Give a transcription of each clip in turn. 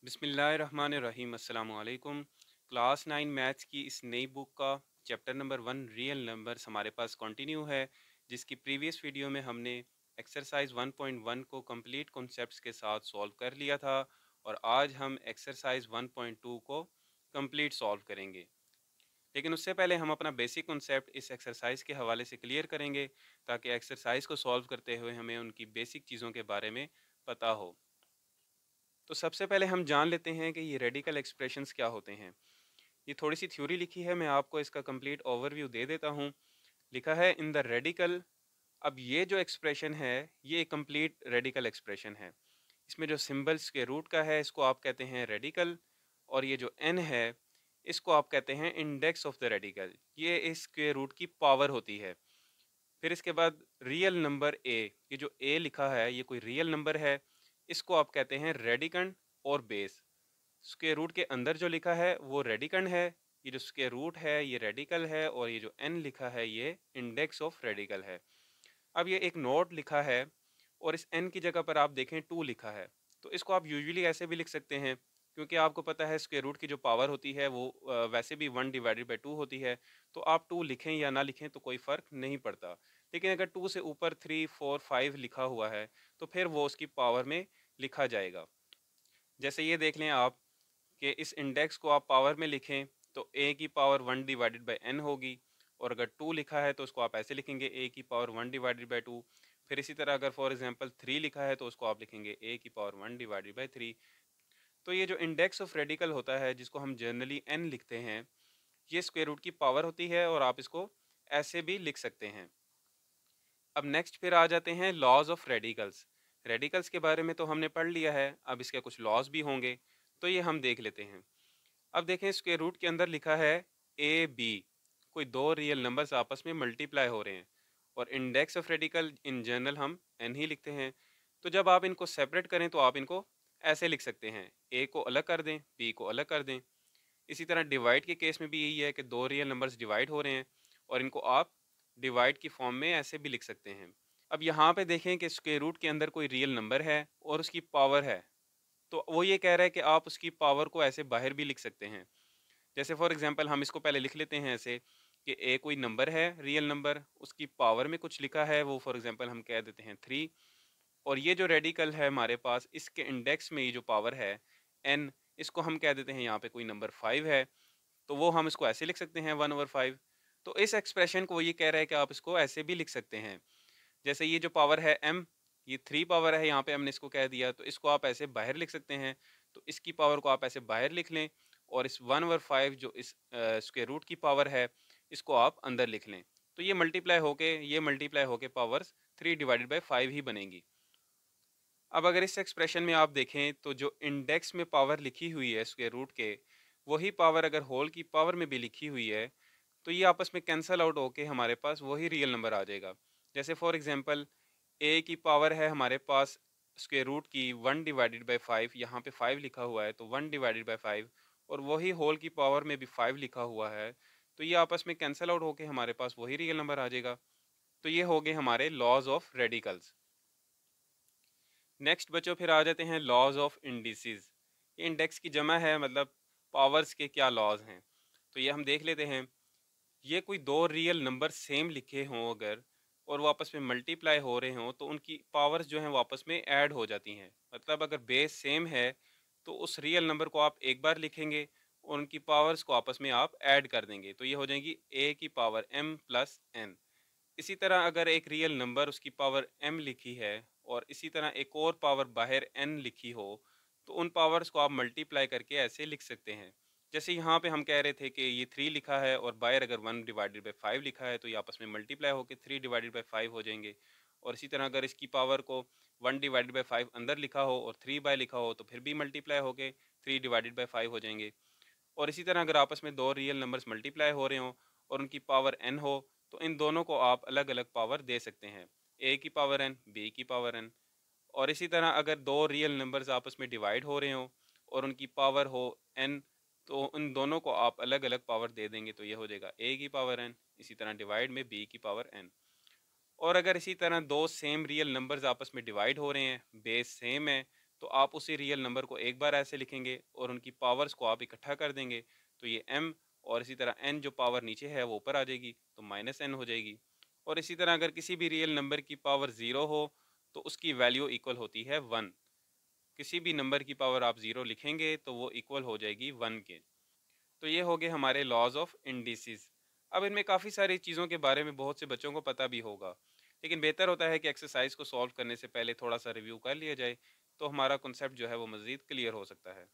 बिस्मिल्लाहिर्रहमानिर्रहीम अस्सलामु अलैकुम। क्लास 9 मैथ्स की इस नई बुक का चैप्टर नंबर 1 रियल नंबर्स हमारे पास कंटिन्यू है, जिसकी प्रीवियस वीडियो में हमने एक्सरसाइज 1.1 को कंप्लीट कॉन्सेप्ट्स के साथ सॉल्व कर लिया था और आज हम एक्सरसाइज 1.2 को कंप्लीट सॉल्व करेंगे। लेकिन उससे पहले हम अपना बेसिक कॉन्सेप्ट इस एक्सरसाइज के हवाले से क्लियर करेंगे, ताकि एक्सरसाइज को सॉल्व करते हुए हमें उनकी बेसिक चीज़ों के बारे में पता हो। तो सबसे पहले हम जान लेते हैं कि ये रेडिकल एक्सप्रेशंस क्या होते हैं। ये थोड़ी सी थ्योरी लिखी है, मैं आपको इसका कंप्लीट ओवरव्यू दे देता हूँ। लिखा है इन द रेडिकल। अब ये जो एक्सप्रेशन है, ये एक कंप्लीट रेडिकल एक्सप्रेशन है। इसमें जो सिंबल्स के रूट का है, इसको आप कहते हैं रेडिकल, और ये जो एन है, इसको आप कहते हैं इंडेक्स ऑफ द रेडिकल। ये इसके रूट की पावर होती है। फिर इसके बाद रियल नंबर ए, ये जो ए लिखा है ये कोई रियल नंबर है, इसको आप कहते हैं रेडिकन और बेस। स्क्वायर रूट के अंदर जो लिखा है वो रेडिकन है, ये जो स्क्वायर रूट है ये रेडिकल है, और ये जो एन लिखा है ये इंडेक्स ऑफ रेडिकल है। अब ये एक नोट लिखा है, और इस एन की जगह पर आप देखें 2 लिखा है। तो इसको आप यूजुअली ऐसे भी लिख सकते हैं, क्योंकि आपको पता है स्क्वायर रूट की जो पावर होती है वो वैसे भी 1/2 होती है। तो आप 2 लिखें या ना लिखें तो कोई फ़र्क नहीं पड़ता। लेकिन अगर 2 से ऊपर 3, 4, 5 लिखा हुआ है, तो फिर वो उसकी पावर में लिखा जाएगा। जैसे ये देख लें आप कि इस इंडेक्स को आप पावर में लिखें तो a की पावर 1/n होगी, और अगर 2 लिखा है तो उसको आप ऐसे लिखेंगे a की पावर 1/2। फिर इसी तरह अगर फॉर एग्जांपल 3 लिखा है तो उसको आप लिखेंगे a की पावर 1/3। तो ये जो इंडेक्स ऑफ रेडिकल होता है, जिसको हम जनरली n लिखते हैं, ये स्क्वायर रूट की पावर होती है, और आप इसको ऐसे भी लिख सकते हैं। अब नेक्स्ट फिर आ जाते हैं लॉज ऑफ रेडिकल्स। रेडिकल्स के बारे में तो हमने पढ़ लिया है, अब इसके कुछ लॉज भी होंगे, तो ये हम देख लेते हैं। अब देखें स्क्वायर रूट के अंदर लिखा है ए बी, कोई दो रियल नंबर्स आपस में मल्टीप्लाई हो रहे हैं, और index of radical in general हम एन ही लिखते हैं। तो जब आप इनको सेपरेट करें तो आप इनको ऐसे लिख सकते हैं, ए को अलग कर दें, बी को अलग कर दें। इसी तरह डिवाइड के केस में भी यही है कि दो रियल नंबर्स डिवाइड हो रहे हैं, और इनको आप डिवाइड की फॉर्म में ऐसे भी लिख सकते हैं। अब यहाँ पे देखें कि स्क्वायर रूट के अंदर कोई रियल नंबर है और उसकी पावर है, तो वो ये कह रहा है कि आप उसकी पावर को ऐसे बाहर भी लिख सकते हैं। जैसे फॉर एग्जांपल हम इसको पहले लिख लेते हैं ऐसे कि ए कोई नंबर है, रियल नंबर, उसकी पावर में कुछ लिखा है, वो फॉर एग्जांपल हम कह देते हैं 3। और ये जो रेडिकल है हमारे पास, इसके इंडेक्स में ये जो पावर है एन, इसको हम कह देते हैं यहाँ पे कोई नंबर 5 है, तो वो हम इसको ऐसे लिख सकते हैं 1/5। तो इस एक्सप्रेशन को ये कह रहा है कि आप इसको ऐसे भी लिख सकते हैं। जैसे ये जो पावर है m, ये 3 पावर है, यहाँ पे हमने इसको कह दिया, तो इसको आप ऐसे बाहर लिख सकते हैं। तो इसकी पावर को आप ऐसे बाहर लिख लें, और इस 1/5 जो इस स्क्वायर रूट की पावर है, इसको आप अंदर लिख लें। तो ये मल्टीप्लाई होके पावर्स 3/5 ही बनेंगी। अब अगर इस एक्सप्रेशन में आप देखें तो जो इंडेक्स में पावर लिखी हुई है स्क्वायर रूट के, वही पावर अगर होल की पावर में भी लिखी हुई है, तो ये आपस में कैंसल आउट होके हमारे पास वही रियल नंबर आ जाएगा। जैसे फॉर एग्जांपल ए की पावर है हमारे पास स्क्वायर रूट की 1/5, यहाँ पे 5 लिखा हुआ है तो 1/5, और वही होल की पावर में भी 5 लिखा हुआ है, तो ये आपस में कैंसल आउट होके हमारे पास वही रियल नंबर आ जाएगा। तो ये हो गए हमारे लॉज ऑफ रेडिकल्स। नेक्स्ट बच्चों फिर आ जाते हैं लॉज ऑफ इंडिसेस। ये इंडेक्स की जमा है, मतलब पावर्स के क्या लॉज हैं, तो ये हम देख लेते हैं। ये कोई दो रियल नंबर सेम लिखे हों अगर, और वो आपस में मल्टीप्लाई हो रहे हों, तो उनकी पावर्स जो हैं वो आपस में ऐड हो जाती हैं। मतलब अगर बेस सेम है तो उस रियल नंबर को आप एक बार लिखेंगे, और उनकी पावर्स को आपस में आप ऐड कर देंगे, तो ये हो जाएगी a की पावर m प्लस n। इसी तरह अगर एक रियल नंबर उसकी पावर m लिखी है, और इसी तरह एक और पावर बाहर n लिखी हो, तो उन पावर्स को आप मल्टीप्लाई करके ऐसे लिख सकते हैं। जैसे यहाँ पे हम कह रहे थे कि ये 3 लिखा है, और बाहर अगर 1/5 लिखा है, तो ये आपस में मल्टीप्लाई होकर 3/5 हो जाएंगे। और इसी तरह अगर इसकी पावर को 1/5 अंदर लिखा हो और 3 बाय लिखा हो, तो फिर भी मल्टीप्लाई होके 3/5 हो जाएंगे। और इसी तरह अगर आपस में दो रियल नंबर्स मल्टीप्लाई हो रहे हों और उनकी पावर n हो, तो इन दोनों को आप अलग अलग पावर दे सकते हैं, a की पावर n, b की पावर n। और इसी तरह अगर दो रियल नंबर्स आपस में डिवाइड हो रहे हों और उनकी पावर हो n, तो उन दोनों को आप अलग अलग पावर दे देंगे, तो ये हो जाएगा a की पावर n, इसी तरह डिवाइड में b की पावर n। और अगर इसी तरह दो सेम रियल नंबर्स आपस में डिवाइड हो रहे हैं, बेस सेम है, तो आप उसी रियल नंबर को एक बार ऐसे लिखेंगे और उनकी पावर्स को आप इकट्ठा कर देंगे, तो ये m और इसी तरह n जो पावर नीचे है वो ऊपर आ जाएगी, तो -n हो जाएगी। और इसी तरह अगर किसी भी रियल नंबर की पावर 0 हो तो उसकी वैल्यू इक्वल होती है 1। किसी भी नंबर की पावर आप 0 लिखेंगे तो वो इक्वल हो जाएगी 1 के। तो ये हो गए हमारे लॉज ऑफ इंडिसेस। अब इनमें काफ़ी सारी चीज़ों के बारे में बहुत से बच्चों को पता भी होगा, लेकिन बेहतर होता है कि एक्सरसाइज को सॉल्व करने से पहले थोड़ा सा रिव्यू कर लिया जाए, तो हमारा कॉन्सेप्ट जो है वो मज़ीद क्लियर हो सकता है।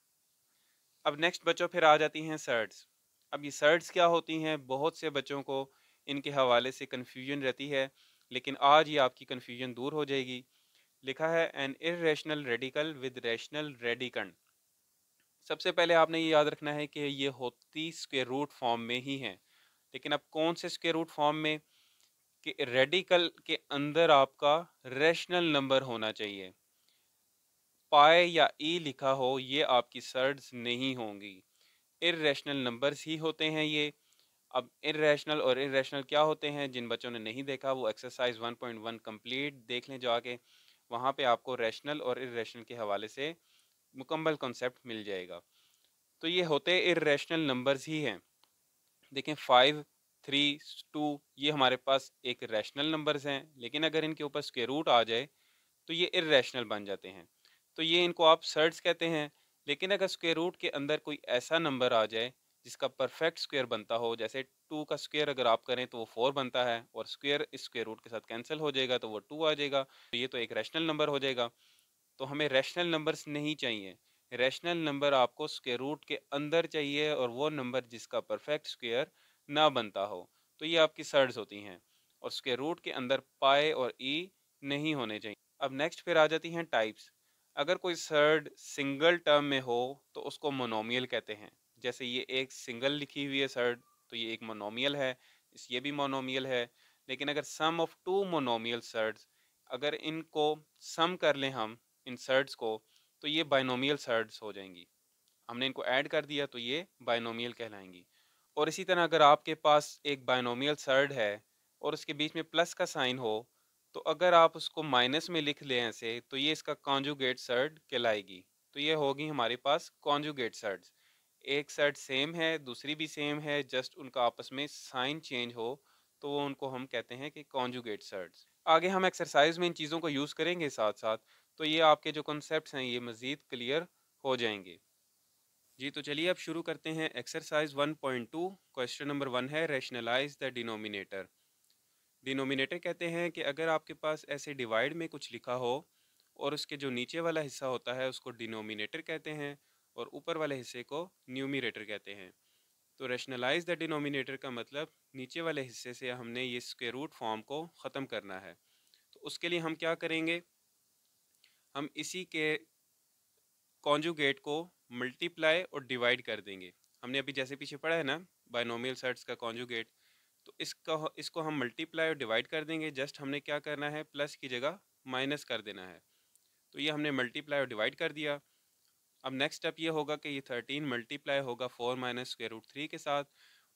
अब नेक्स्ट बच्चों फिर आ जाती हैं सर्ड्स। अब ये सर्ड्स क्या होती हैं, बहुत से बच्चों को इनके हवाले से कन्फ्यूजन रहती है, लेकिन आज ये आपकी कन्फ्यूजन दूर हो जाएगी। लिखा है an irrational radical with rational radicand. सबसे पहले आपने ये याद रखना है कि ये होती स्क्वायर रूट फॉर्म में ही है, लेकिन अब कौन से स्क्वायर रूट फॉर्म में, कि रेडिकल के अंदर आपका रैशनल नंबर होना चाहिए। पाए या ई लिखा हो ये आपकी सर्ड्स नहीं होंगी, इरेशनल नंबर्स ही होते हैं ये। अब इरेशनल और इरेशनल क्या होते हैं, जिन बच्चों ने नहीं देखा वो एक्सरसाइज 1.1 कंप्लीट देख लें जाके, वहाँ पे आपको रैशनल और इरेशनल के हवाले से मुकम्मल कॉन्सेप्ट मिल जाएगा। तो ये होते इरेशनल नंबर्स ही हैं। देखें 5, 3, 2 ये हमारे पास एक रैशनल नंबर्स हैं, लेकिन अगर इनके ऊपर स्क्वायर रूट आ जाए तो ये इरेशनल बन जाते हैं, तो ये इनको आप सर्ड्स कहते हैं। लेकिन अगर स्क्वायर रूट के अंदर कोई ऐसा नंबर आ जाए जिसका परफेक्ट स्क्वायर बनता हो, जैसे 2 का स्क्वायर अगर आप करें तो वो 4 बनता है, और स्क्वायर इस स्क्वायर रूट के साथ कैंसिल हो जाएगा तो वो 2 आ जाएगा, तो ये तो एक रैशनल नंबर हो जाएगा। तो हमें रैशनल नंबर्स नहीं चाहिए। रैशनल नंबर आपको स्क्वायर रूट के अंदर चाहिए, और वो नंबर जिसका परफेक्ट स्क्वायर ना बनता हो, तो ये आपकी सर्ड्स होती हैं। और स्क्वायर रूट के अंदर पाए और ई नहीं होने चाहिए। अब नेक्स्ट फिर आ जाती हैं टाइप्स। अगर कोई सर्ड सिंगल टर्म में हो तो उसको मोनोमियल कहते हैं। जैसे ये एक सिंगल लिखी हुई है सर्ड, तो ये एक मोनोमियल है, ये भी मोनोमियल है। लेकिन अगर सम ऑफ टू मोनोमियल सर्ड्स, अगर इनको सम कर लें हम इन सर्ड्स को, तो ये बाइनोमियल सर्ड्स हो जाएंगी। हमने इनको ऐड कर दिया तो ये बाइनोमियल कहलाएंगी। और इसी तरह अगर आपके पास एक बाइनोमियल सर्ड है और उसके बीच में प्लस का साइन हो, तो अगर आप उसको माइनस में लिख लें ऐसे, तो ये इसका कॉन्जुगेट सर्ड कहलाएगी। तो ये होगी हमारे पास कॉन्जुगेट सर्ड्स। एक सर्ड सेम है, दूसरी भी सेम है, जस्ट उनका आपस में साइन चेंज हो, तो वो उनको हम कहते हैं कि कॉन्जुगेट सर्ड्स। आगे हम एक्सरसाइज में इन चीज़ों को यूज़ करेंगे साथ साथ, तो ये आपके जो कॉन्सेप्ट्स हैं ये मज़ीद क्लियर हो जाएंगे। जी तो चलिए अब शुरू करते हैं एक्सरसाइज 1.2। क्वेश्चन नंबर 1 है रैशनलाइज द डिनोमिनेटर। डिनोमिनेटर कहते हैं कि अगर आपके पास ऐसे डिवाइड में कुछ लिखा हो और उसके जो नीचे वाला हिस्सा होता है उसको डिनोमिनेटर कहते हैं, और ऊपर वाले हिस्से को न्यूमिनेटर कहते हैं। तो रैशनलाइज द डिनोमिनेटर का मतलब नीचे वाले हिस्से से हमने ये स्क्वायर रूट फॉर्म को ख़त्म करना है। तो उसके लिए हम क्या करेंगे, हम इसी के कॉन्जुगेट को मल्टीप्लाई और डिवाइड कर देंगे। हमने अभी जैसे पीछे पढ़ा है ना, बाइनोमियल सर्ट्स का कॉन्जुगेट, तो इसको हम मल्टीप्लाई और डिवाइड कर देंगे। जस्ट हमने क्या करना है, प्लस की जगह माइनस कर देना है। तो ये हमने मल्टीप्लाई और डिवाइड कर दिया। अब नेक्स्ट स्टेप ये होगा कि ये 13 मल्टीप्लाई होगा 4 माइनस स्क्वायर रूट 3 के साथ,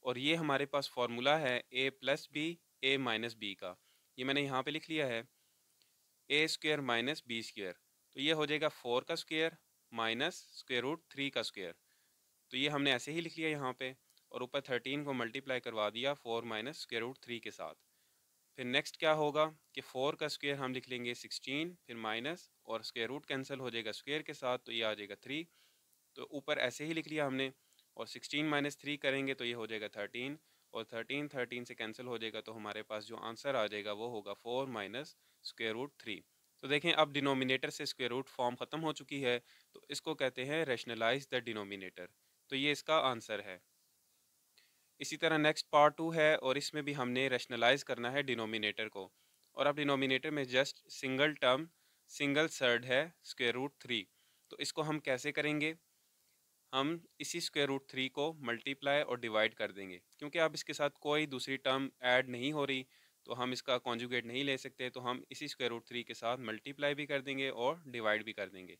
और ये हमारे पास फॉर्मूला है a plus B A minus B का। ये मैंने यहाँ पे लिख लिया है A square minus B square. तो ये हो जाएगा 4 का स्क्वायर माइनस स्क्वायर रूट 3 का स्क्वायर। तो ये हमने ऐसे ही लिख लिया यहाँ पे, और ऊपर 13 को मल्टीप्लाई करवा दिया 4 माइनस स्क्वायर रूट 3 के साथ। फिर नेक्स्ट क्या होगा कि 4 का स्क्वायर हम लिख लेंगे 16, फिर माइनस और स्क्वायर रूट कैंसिल हो जाएगा स्क्वायर के साथ, तो ये आ जाएगा 3। तो ऊपर ऐसे ही लिख लिया हमने, और 16 माइनस 3 करेंगे तो ये हो जाएगा 13, और 13 13 से कैंसिल हो जाएगा, तो हमारे पास जो आंसर आ जाएगा वो होगा 4 माइनस स्क्वायर रूट 3। तो देखें अब डिनोमिनेटर से स्क्वायर रूट फॉर्म ख़त्म हो चुकी है, तो इसको कहते हैं रैशनलाइज द डिनोमिनेटर। तो ये इसका आंसर है। इसी तरह नेक्स्ट पार्ट 2 है, और इसमें भी हमने रैशनलाइज करना है डिनोमिनेटर को। और अब डिनोमिनेटर में just single term single surd है स्क्वायर रूट 3। तो इसको हम कैसे करेंगे, हम इसी स्क्वायर रूट 3 को मल्टीप्लाई और डिवाइड कर देंगे, क्योंकि अब इसके साथ कोई दूसरी टर्म ऐड नहीं हो रही, तो हम इसका कॉन्जुगेट नहीं ले सकते, तो हम इसी स्क्वायर रूट 3 के साथ मल्टीप्लाई भी कर देंगे और डिवाइड भी कर देंगे।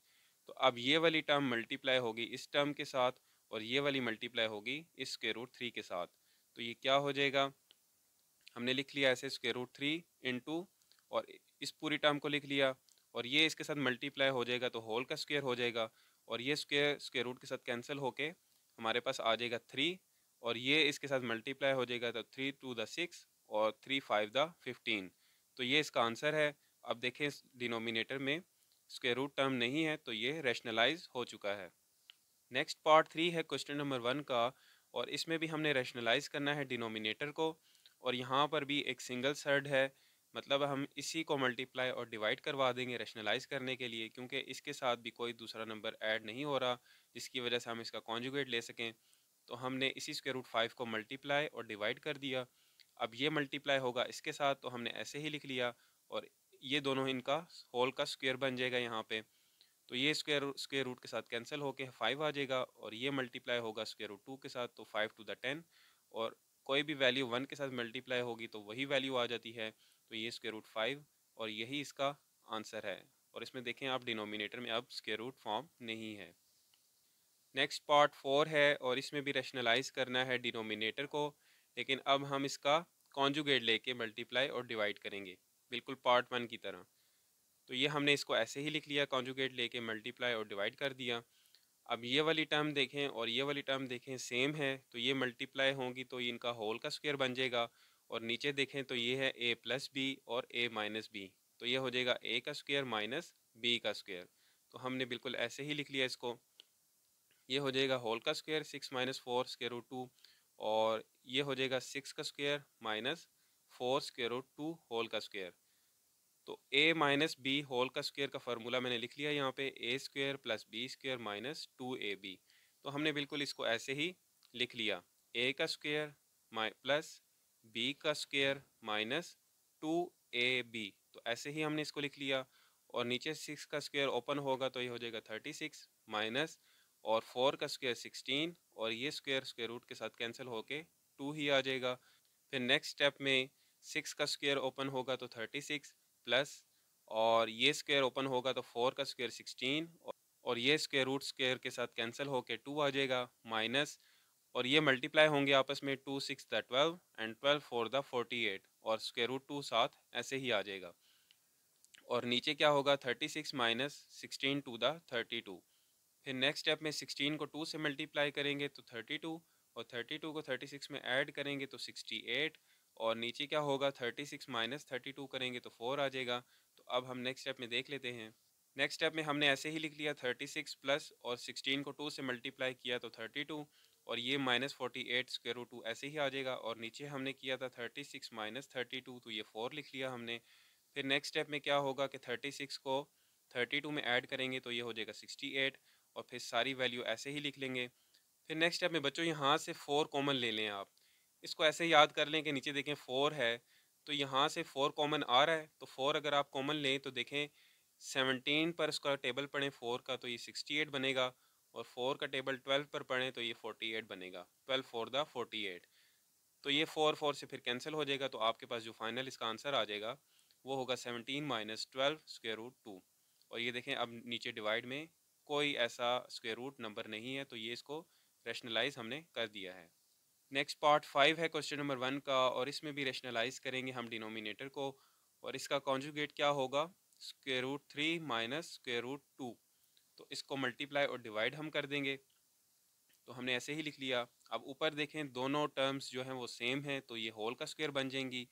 तो अब ये वाली टर्म मल्टीप्लाई होगी इस टर्म के साथ, और ये वाली मल्टीप्लाई होगी इस स्क्वायर रूट 3 के साथ। तो ये क्या हो जाएगा, हमने लिख लिया ऐसे स्क्वायर रूट 3 इंटू, और इस पूरी टर्म को लिख लिया, और ये इसके साथ मल्टीप्लाई हो जाएगा तो होल का स्क्वायर हो जाएगा, और ये स्क्वायर स्क्वायर रूट के साथ कैंसिल होके हमारे पास आ जाएगा 3, और ये इसके साथ मल्टीप्लाई हो जाएगा तो 3 टू द 6 और 3 5 द 15। तो ये इसका आंसर है। अब देखें डिनोमिनेटर में स्क्वायर रूट टर्म नहीं है तो ये रैशनलाइज हो चुका है। नेक्स्ट पार्ट 3 है क्वेश्चन नंबर 1 का, और इसमें भी हमने रैशनलाइज करना है डिनोमिनेटर को, और यहाँ पर भी एक सिंगल सर्ड है, मतलब हम इसी को मल्टीप्लाई और डिवाइड करवा देंगे रैशनलाइज करने के लिए, क्योंकि इसके साथ भी कोई दूसरा नंबर ऐड नहीं हो रहा जिसकी वजह से हम इसका कॉन्जुगेट ले सकें। तो हमने इसी स्क्वायर रूट 5 को मल्टीप्लाई और डिवाइड कर दिया। अब ये मल्टीप्लाई होगा इसके साथ तो हमने ऐसे ही लिख लिया, और ये दोनों इनका होल का स्क्वायर बन जाएगा यहाँ पे। तो ये स्क्वायर रूट के साथ कैंसिल होके 5 आ जाएगा, और ये मल्टीप्लाई होगा स्क्वायर रूट 2 के साथ तो 5 टू द 10, और कोई भी वैल्यू 1 के साथ मल्टीप्लाई होगी तो वही वैल्यू आ जाती है, तो ये स्क्वायर रूट 5, और यही इसका आंसर है। और इसमें देखें आप डिनोमिनेटर में अब स्क्वायर रूट फॉर्म नहीं है। नेक्स्ट पार्ट 4 है, और इसमें भी रैशनलाइज करना है डिनोमिनेटर को, लेकिन अब हम इसका कॉन्जुगेट लेके मल्टीप्लाई और डिवाइड करेंगे, बिल्कुल पार्ट 1 की तरह। तो ये हमने इसको ऐसे ही लिख लिया, कॉन्जुगेट लेके मल्टीप्लाई और डिवाइड कर दिया। अब ये वाली टर्म देखें और ये वाली टर्म देखें सेम है, तो ये मल्टीप्लाई होंगी तो ये इनका होल का स्क्वायर बन जाएगा, और नीचे देखें तो ये है a प्लस बी और a माइनस बी, तो ये हो जाएगा a का स्क्वायर माइनस b का स्क्वायर। तो हमने बिल्कुल ऐसे ही लिख लिया इसको, ये हो जाएगा होल का स्क्वायर 6 माइनस 4 स्क्वायर रूट 2, और ये हो जाएगा 6 का square minus 4 square root 2 whole का स्क्वायर। तो a माइनस बी होल का स्क्वायर का फार्मूला मैंने लिख लिया यहाँ पे, A square plus B square minus 2ab। तो हमने बिल्कुल इसको ऐसे ही लिख लिया, a का स्क्वायर प्लस b का स्क्वायर माइनस 2ab, तो ऐसे ही हमने इसको लिख लिया। और नीचे 6 का स्क्वायर ओपन होगा तो ये हो जाएगा 36 माइनस, और 4 का स्क्वायर 16, और ये स्क्वायर स्क्वायर रूट के साथ कैंसिल होके 2 ही आ जाएगा। फिर नेक्स्ट स्टेप में 6 का स्क्वायर ओपन होगा तो 36 प्लस, और ये स्क्वायर ओपन होगा तो 4 का स्क्वायर 16, और ये स्क्वायर रूट स्क्वायर के साथ कैंसिल होके 2 आ जाएगा माइनस, और ये मल्टीप्लाई होंगे आपस में 2 6 द 12 एंड 12 4 द 48, और स्क्वायर रूट 2 साथ ऐसे ही आ जाएगा। और नीचे क्या होगा 36 माइनस 16 टू द 32। फिर नेक्स्ट स्टेप में 16 को 2 से मल्टीप्लाई करेंगे तो 32, और 32 को 36 में ऐड करेंगे तो 68, और नीचे क्या होगा 36 माइनस 32 करेंगे तो 4 आ जाएगा। तो अब हम नेक्स्ट स्टेप में देख लेते हैं। नेक्स्ट स्टेप में हमने ऐसे ही लिख लिया 36 प्लस, और 16 को 2 से मल्टीप्लाई किया तो 32, और ये माइनस 48 स्क्वायर रूट 2 ऐसे ही आ जाएगा, और नीचे हमने किया था 36 माइनस 32 तो ये 4 लिख लिया हमने। फिर नेक्स्ट स्टेप में क्या होगा कि 36 को 32 में ऐड करेंगे तो ये हो जाएगा 68, और फिर सारी वैल्यू ऐसे ही लिख लेंगे। फिर नेक्स्ट स्टेप में बच्चों यहाँ से 4 कॉमन ले लें आप, इसको ऐसे ही याद कर लें कि नीचे देखें 4 है, तो यहाँ से 4 कॉमन आ रहा है, तो 4 अगर आप कॉमन लें तो देखें 17 पर उसका टेबल पढ़ें 4 का तो ये 68 बनेगा, और 4 का टेबल 12 पर पढ़ें तो ये 48 बनेगा, 12 4 द 48। तो ये 4 4 से फिर कैंसिल हो जाएगा, तो आपके पास जो फाइनल इसका आंसर आ जाएगा वो होगा 17 माइनस 12 स्क्वायर रूट 2। और ये देखें अब नीचे डिवाइड में कोई ऐसा स्क्वायर रूट नंबर नहीं है, तो ये इसको रैशनलाइज हमने कर दिया है। नेक्स्ट पार्ट 5 है क्वेश्चन नंबर 1 का, और इसमें भी रैशनलाइज करेंगे हम डिनोमिनेटर को, और इसका कॉन्जुगेट क्या होगा square root 3 minus square root 2। तो इसको मल्टीप्लाई और डिवाइड हम कर देंगे, तो हमने ऐसे ही लिख लिया। अब ऊपर देखें दोनों टर्म्स जो हैं वो सेम हैं, तो ये होल का स्क्वायर बन जाएंगी,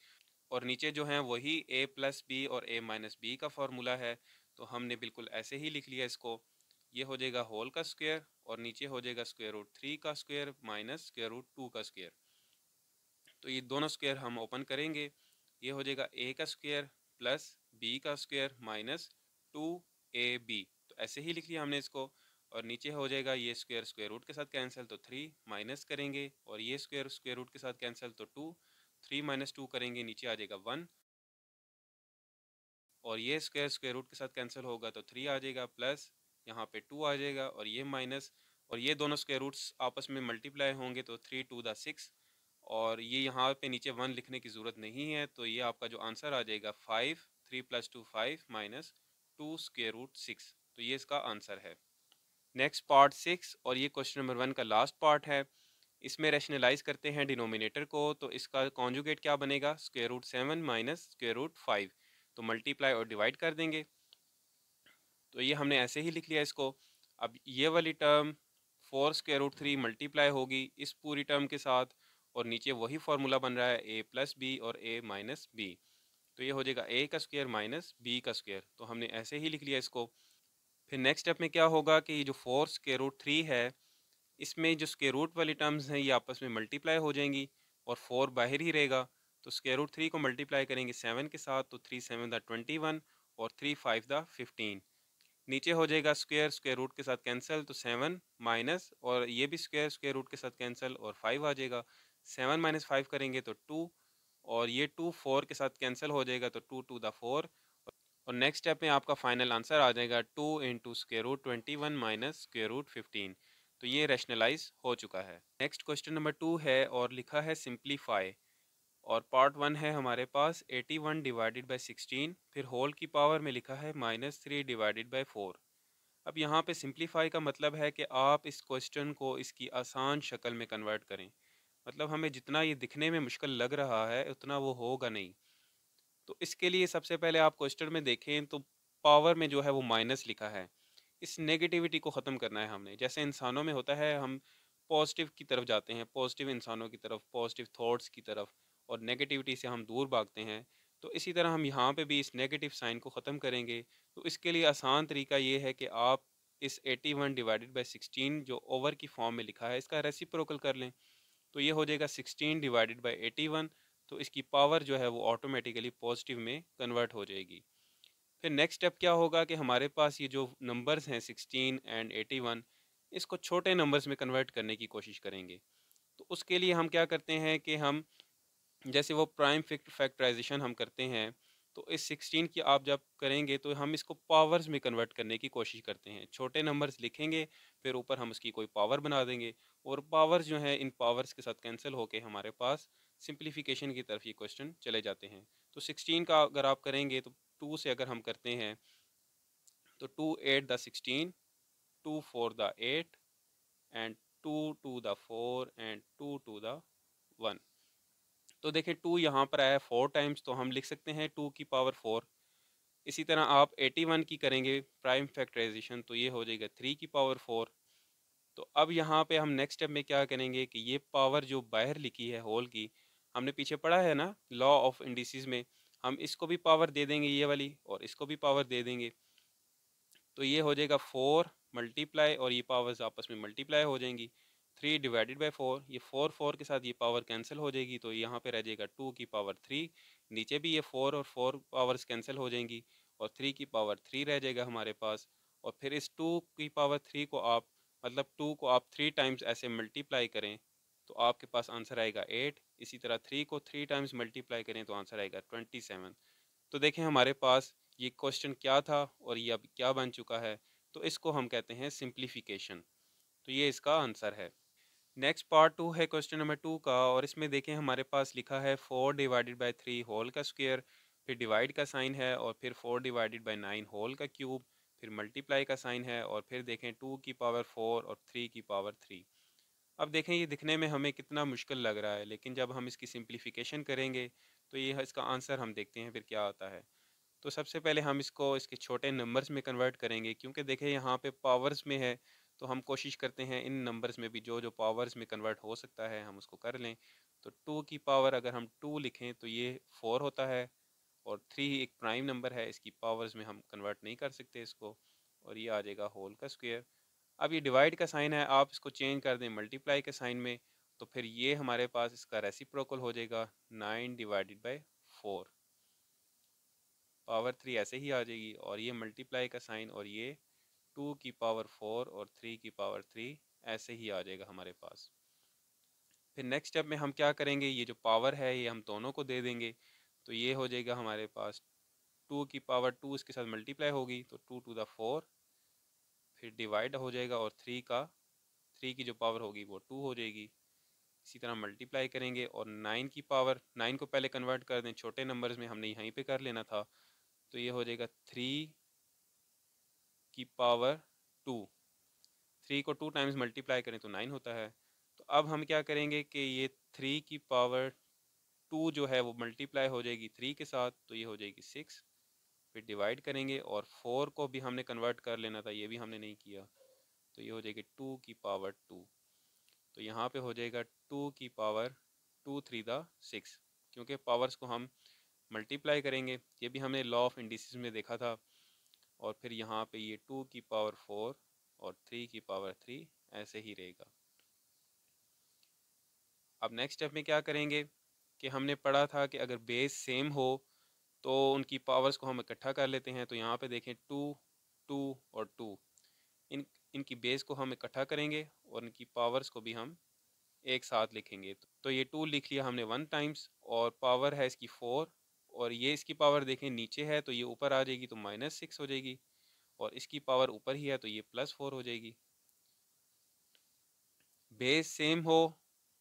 और नीचे जो हैं वही a प्लस बी और a माइनस बी का फार्मूला है, तो हमने बिल्कुल ऐसे ही लिख लिया इसको। ये हो जाएगा होल का स्क्वायर, और नीचे हो जाएगा स्क्वायर रूट 3 का स्क्वायर माइनस स्क्वायर रूट 2 का स्क्वायर। तो ये दोनों स्क्वायर हम ओपन करेंगे, ये हो जाएगा a का स्क्वायर प्लस b का स्क्वायर माइनस 2ab। तो ऐसे ही लिख लिया हमने इसको, और नीचे हो जाएगा ये स्क्वायर स्क्वायर रूट के साथ कैंसिल तो 3 माइनस करेंगे, और ये स्क्वायर स्क्वायर रूट के साथ कैंसिल तो 2, 3 माइनस 2 करेंगे नीचे आ जाएगा 1, और ये स्क्वायर स्क्वायर रूट के साथ कैंसिल होगा तो 3 आ जाएगा, प्लस यहाँ पे 2 आ जाएगा, और ये माइनस, और ये दोनों स्क्वायर रूट्स आपस में मल्टीप्लाई होंगे तो 3 टू द 6, और ये यहाँ पे नीचे 1 लिखने की ज़रूरत नहीं है, तो ये आपका जो आंसर आ जाएगा 5, 3 प्लस 2 5 माइनस 2 स्क्वायर रूट 6। तो ये इसका आंसर है। नेक्स्ट पार्ट 6, और ये क्वेश्चन नंबर 1 का लास्ट पार्ट है। इसमें रैशनलाइज करते हैं डिनोमिनेटर को, तो इसका कॉन्जुगेट क्या बनेगा square root 7 minus square root 5। तो मल्टीप्लाई और डिवाइड कर देंगे। तो ये हमने ऐसे ही लिख लिया इसको। अब ये वाली टर्म 4√3 मल्टीप्लाई होगी इस पूरी टर्म के साथ, और नीचे वही फार्मूला बन रहा है a+b और a-b। तो ये हो जाएगा a का स्क्वायर माइनस b का स्क्वायर। तो हमने ऐसे ही लिख लिया इसको। फिर नेक्स्ट स्टेप में क्या होगा कि ये जो 4√3 है, इसमें जो स्क्वायर रूट वाली टर्म्स हैं ये आपस में मल्टीप्लाई हो जाएंगी और 4 बाहर ही रहेगा। तो स्क्वायर रूट 3 को मल्टीप्लाई करेंगे 7 के साथ, तो 3 7 दा 21 और 3 5 दा 15। नीचे हो जाएगा स्क्वायर स्क्वायर रूट के साथ कैंसिल, तो 7 माइनस, और ये भी स्क्वायर स्क्वायर रूट के साथ कैंसिल और 5 आ जाएगा। 7 माइनस 5 करेंगे तो 2, और ये 2 4 के साथ कैंसिल हो जाएगा, तो 2 2 दा 4। और नेक्स्ट स्टेप में आपका फाइनल आंसर आ जाएगा 2 into square root 21 minus square root 15। तो ये रैशनलाइज हो चुका है। नेक्स्ट क्वेश्चन नंबर 2 है और लिखा है सिंप्लीफाई, और पार्ट 1 है हमारे पास 81 डिवाइडेड बाई 16, फिर होल की पावर में लिखा है -3 डिवाइडेड बाई 4। अब यहाँ पे सिंप्लीफाई का मतलब है कि आप इस क्वेश्चन को इसकी आसान शक्ल में कन्वर्ट करें। मतलब हमें जितना ये दिखने में मुश्किल लग रहा है उतना वो होगा नहीं। तो इसके लिए सबसे पहले आप क्वेश्चन में देखें तो पावर में जो है वो माइनस लिखा है। इस नेगेटिविटी को ख़त्म करना है हमने। जैसे इंसानों में होता है, हम पॉजिटिव की तरफ जाते हैं, पॉजिटिव इंसानों की तरफ, पॉजिटिव थॉट्स की तरफ, और नेगेटिविटी से हम दूर भागते हैं। तो इसी तरह हम यहाँ पे भी इस नेगेटिव साइन को ख़त्म करेंगे। तो इसके लिए आसान तरीका ये है कि आप इस 81 डिवाइडेड बाई 16 जो ओवर की फॉर्म में लिखा है इसका रेसिप्रोकल कर लें। तो ये हो जाएगा 16 डिवाइडेड बाई 81। तो इसकी पावर जो है वो ऑटोमेटिकली पॉजिटिव में कन्वर्ट हो जाएगी। फिर नेक्स्ट स्टेप क्या होगा कि हमारे पास ये जो नंबर्स हैं 16 एंड 81, इसको छोटे नंबर्स में कन्वर्ट करने की कोशिश करेंगे। तो उसके लिए हम क्या करते हैं कि हम जैसे वो प्राइम फैक्टराइजेशन हम करते हैं, तो इस 16 की आप जब करेंगे तो हम इसको पावर्स में कन्वर्ट करने की कोशिश करते हैं। छोटे नंबर्स लिखेंगे, फिर ऊपर हम उसकी कोई पावर बना देंगे, और पावर्स जो है इन पावर्स के साथ कैंसिल होके हमारे पास सिंप्लीफिकेशन की तरफ ये क्वेश्चन चले जाते हैं। तो 16 का अगर आप करेंगे तो 2 से अगर हम करते हैं तो 2 8 the 16, 2 4 the 8, and 2 2 the 4, and 2 2 the 1। तो देखें 2 यहाँ पर आया 4 टाइम्स, तो हम लिख सकते हैं 2 की पावर 4। इसी तरह आप 81 की करेंगे प्राइम फैक्टराइजेशन, तो ये हो जाएगा 3 की पावर 4। तो अब यहाँ पे हम नेक्स्ट स्टेप में क्या करेंगे कि ये पावर जो बाहर लिखी है होल की, हमने पीछे पढ़ा है ना लॉ ऑफ इंडिसेस में, हम इसको भी पावर दे देंगे ये वाली, और इसको भी पावर दे देंगे। तो ये हो जाएगा 4 मल्टीप्लाई, और ये पावर्स आपस में मल्टीप्लाई हो जाएंगी। 3 डिवाइडेड बाई 4, ये 4 4 के साथ ये पावर कैंसिल हो जाएगी, तो यहाँ पे रह जाएगा 2 की पावर 3। नीचे भी ये 4 और 4 पावर्स कैंसिल हो जाएंगी, और 3 की पावर 3 रह जाएगा हमारे पास। और फिर इस 2 की पावर 3 को आप, मतलब 2 को आप 3 टाइम्स ऐसे मल्टीप्लाई करें तो आपके पास आंसर आएगा 8। इसी तरह 3 को 3 टाइम्स मल्टीप्लाई करें तो आंसर आएगा 27। तो देखें हमारे पास ये क्वेश्चन क्या था और ये अब क्या बन चुका है। तो इसको हम कहते हैं सिंप्लीफिकेशन। तो ये इसका आंसर है। नेक्स्ट पार्ट 2 है क्वेश्चन नंबर 2 का, और इसमें देखें हमारे पास लिखा है 4 डिवाइडेड बाई 3 होल का स्क्वायर, फिर डिवाइड का साइन है, और फिर 4 डिवाइडेड बाई 9 होल का क्यूब, फिर मल्टीप्लाई का साइन है, और फिर देखें 2 की पावर 4 और 3 की पावर 3। अब देखें ये दिखने में हमें कितना मुश्किल लग रहा है, लेकिन जब हम इसकी सिंप्लीफिकेशन करेंगे तो ये इसका आंसर हम देखते हैं फिर क्या आता है। तो सबसे पहले हम इसको इसके छोटे नंबर्स में कन्वर्ट करेंगे, क्योंकि देखें यहाँ पे पावर्स में है, तो हम कोशिश करते हैं इन नंबर्स में भी जो जो पावर्स में कन्वर्ट हो सकता है हम उसको कर लें। तो 2 की पावर अगर हम 2 लिखें तो ये 4 होता है, और 3 एक प्राइम नंबर है, इसकी पावर्स में हम कन्वर्ट नहीं कर सकते इसको, और ये आ जाएगा होल का स्क्वायर। अब ये डिवाइड का साइन है, आप इसको चेंज कर दें मल्टीप्लाई के साइन में, तो फिर ये हमारे पास इसका रेसिप्रोकल हो जाएगा 9 डिवाइडेड बाई 4। पावर 3 ऐसे ही आ जाएगी, और ये मल्टीप्लाई का साइन, और ये 2 की पावर 4 और 3 की पावर 3 ऐसे ही आ जाएगा हमारे पास। फिर नेक्स्ट स्टेप में हम क्या करेंगे, ये जो पावर है ये हम दोनों को दे देंगे। तो ये हो जाएगा हमारे पास 2 की पावर 2 इसके साथ मल्टीप्लाई होगी, तो 2 टू द 4, फिर डिवाइड हो जाएगा, और 3 की जो पावर होगी वो 2 हो जाएगी। इसी तरह मल्टीप्लाई करेंगे, और 9 की पावर, 9 को पहले कन्वर्ट कर दें छोटे नंबर्स में, हमने यहीं पे कर लेना था। तो ये हो जाएगा 3 की पावर 2। 3 को 2 टाइम्स मल्टीप्लाई करें तो 9 होता है। तो अब हम क्या करेंगे कि ये 3 की पावर 2 जो है वो मल्टीप्लाई हो जाएगी 3 के साथ, तो ये हो जाएगी 6। फिर डिवाइड करेंगे और 4 को भी हमने कन्वर्ट कर लेना था, ये भी हमने नहीं किया, तो ये हो जाएगी 2 की पावर 2। तो यहाँ पे हो जाएगा 2 की पावर 2 3 द 6, क्योंकि पावर्स को हम मल्टीप्लाई करेंगे, ये भी हमने लॉ ऑफ इंडिसेस में देखा था। और फिर यहाँ पे ये 2 की पावर 4 और 3 की पावर 3 ऐसे ही रहेगा। अब नेक्स्ट स्टेप में क्या करेंगे कि हमने पढ़ा था कि अगर बेस सेम हो तो उनकी पावर्स को हम इकट्ठा कर लेते हैं। तो यहाँ पे देखें 2 2 और 2, इनकी बेस को हम इकट्ठा करेंगे और इनकी पावर्स को भी हम एक साथ लिखेंगे। तो ये 2 लिख लिया हमने 1 टाइम्स, और पावर है इसकी 4, और ये इसकी पावर देखें नीचे है तो ये ऊपर आ जाएगी तो -6 हो जाएगी, और इसकी पावर ऊपर ही है तो ये +4 हो जाएगी। बेस सेम हो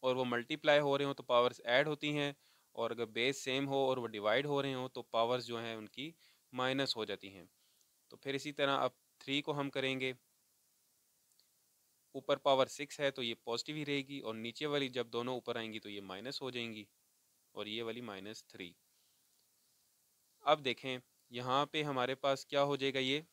और वो मल्टीप्लाई हो रहे हो तो पावर्स ऐड होती हैं, और अगर बेस सेम हो और वो डिवाइड हो रहे हो तो पावर्स जो हैं उनकी माइनस हो जाती हैं। तो फिर इसी तरह अब 3 को हम करेंगे, ऊपर पावर 6 है तो ये पॉजिटिव ही रहेगी, और नीचे वाली जब दोनों ऊपर आएंगी तो ये माइनस हो जाएंगी, और ये वाली -3। अब देखें यहाँ पे हमारे पास क्या हो जाएगा, ये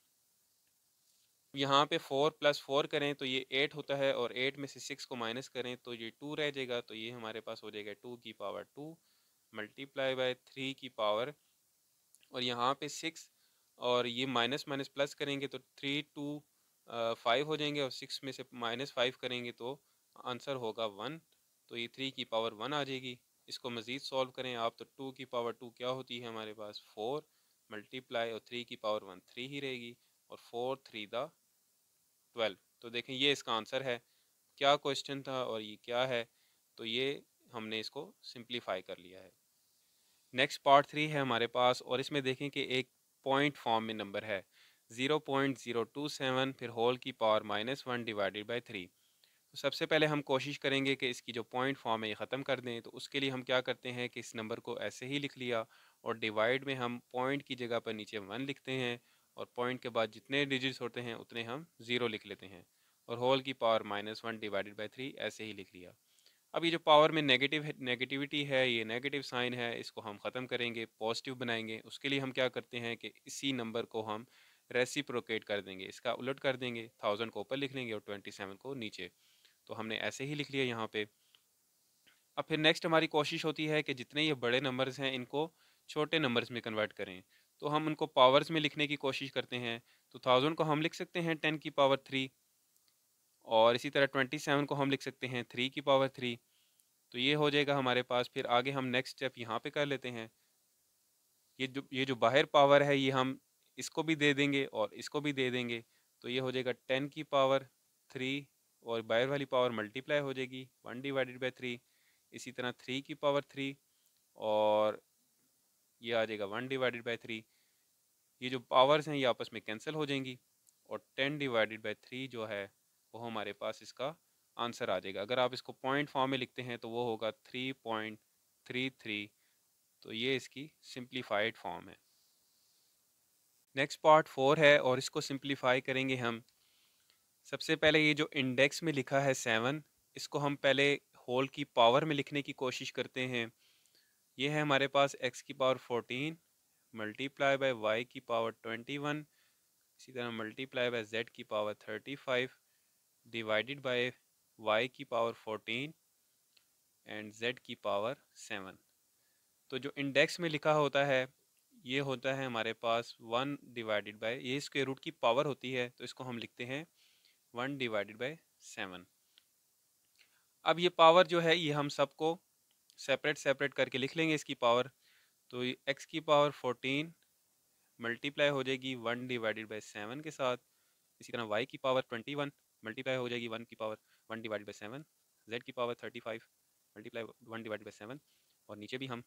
यहाँ पे 4 + 4 करें तो ये 8 होता है, और 8 में से 6 को माइनस करें तो ये 2 रह जाएगा, तो ये हमारे पास हो जाएगा 2 की पावर 2 मल्टीप्लाई बाय 3 की पावर, और यहाँ पे 6 और ये माइनस माइनस प्लस करेंगे तो 3 2 5 हो जाएंगे, और 6 में से -5 करेंगे तो आंसर होगा 1। तो ये 3 की पावर 1 आ जाएगी। इसको मज़ीद सॉल्व करें आप तो 2 की पावर 2 क्या होती है हमारे पास 4 मल्टीप्लाई और 3 की पावर 1 3 ही रहेगी, और 4 3 द 12। तो देखें ये इसका आंसर है। क्या क्वेश्चन था और ये क्या है, तो ये हमने इसको सिंप्लीफाई कर लिया है। नेक्स्ट पार्ट 3 है हमारे पास, और इसमें देखें कि एक पॉइंट फॉर्म में नंबर है 0.027 फिर होल की पावर -1 डिवाइडेड बाई 3। तो सबसे पहले हम कोशिश करेंगे कि इसकी जो पॉइंट फॉर्म है ये ख़त्म कर दें। तो उसके लिए हम क्या करते हैं कि इस नंबर को ऐसे ही लिख लिया, और डिवाइड में हम पॉइंट की जगह पर नीचे 1 लिखते हैं, और पॉइंट के बाद जितने डिजिट्स होते हैं उतने हम 0 लिख लेते हैं, और होल की पावर -1 डिवाइडेड बाई 3 ऐसे ही लिख लिया। अब ये जो पावर में नेगेटिविटी है, ये नेगेटिव साइन है, इसको हम ख़त्म करेंगे, पॉजिटिव बनाएंगे। उसके लिए हम क्या करते हैं कि इसी नंबर को हम रेसिप्रोकेट कर देंगे, इसका उलट कर देंगे, 1000 को ऊपर लिख लेंगे और 27 को नीचे। तो हमने ऐसे ही लिख लिया यहाँ पे। अब फिर नेक्स्ट हमारी कोशिश होती है कि जितने ये बड़े नंबर्स हैं इनको छोटे नंबर्स में कन्वर्ट करें। तो हम उनको पावर्स में लिखने की कोशिश करते हैं। तो 1000 को हम लिख सकते हैं 10 की पावर 3, और इसी तरह 27 को हम लिख सकते हैं 3 की पावर 3। तो ये हो जाएगा हमारे पास। फिर आगे हम नेक्स्ट स्टेप यहाँ पे कर लेते हैं। ये जो बाहर पावर है ये हम इसको भी दे देंगे और इसको भी दे देंगे। तो ये हो जाएगा 10 की पावर 3, और बाहर वाली पावर मल्टीप्लाई हो जाएगी 1 डिवाइडेड बाई 3। इसी तरह 3 की पावर 3, और ये आ जाएगा 1 डिवाइडेड बाई 3। ये जो पावर्स हैं ये आपस में कैंसिल हो जाएंगी, और 10 डिवाइडेड बाई 3 जो है वो हमारे पास इसका आंसर आ जाएगा। अगर आप इसको पॉइंट फॉर्म में लिखते हैं तो वो होगा 3.33। तो ये इसकी सिंप्लीफाइड फॉर्म है। नेक्स्ट पार्ट 4 है, और इसको सिंप्लीफाई करेंगे हम। सबसे पहले ये जो इंडेक्स में लिखा है 7, इसको हम पहले होल की पावर में लिखने की कोशिश करते हैं। ये है हमारे पास x की पावर 14 मल्टीप्लाई बाय y की पावर 21, इसी तरह मल्टीप्लाई बाय z की पावर 35 डिवाइडेड बाय y की पावर 14 एंड z की पावर 7। तो जो इंडेक्स में लिखा होता है ये होता है हमारे पास 1 डिवाइडेड बाय, ये स्क्वायर रूट की पावर होती है तो इसको हम लिखते हैं 1 डिवाइडेड बाय 7। अब ये पावर जो है ये हम सबको सेपरेट सेपरेट करके लिख लेंगे इसकी पावर। तो ये x की पावर 14 मल्टीप्लाई हो जाएगी 1 डिवाइडेड बाय 7 के साथ। इसी तरह y की पावर 21 मल्टीप्लाई हो जाएगी 1 की पावर 1 डिवाइडेड बाय 7। z की पावर 35 मल्टीप्लाई 1 डिवाइडेड बाय 7, और नीचे भी हम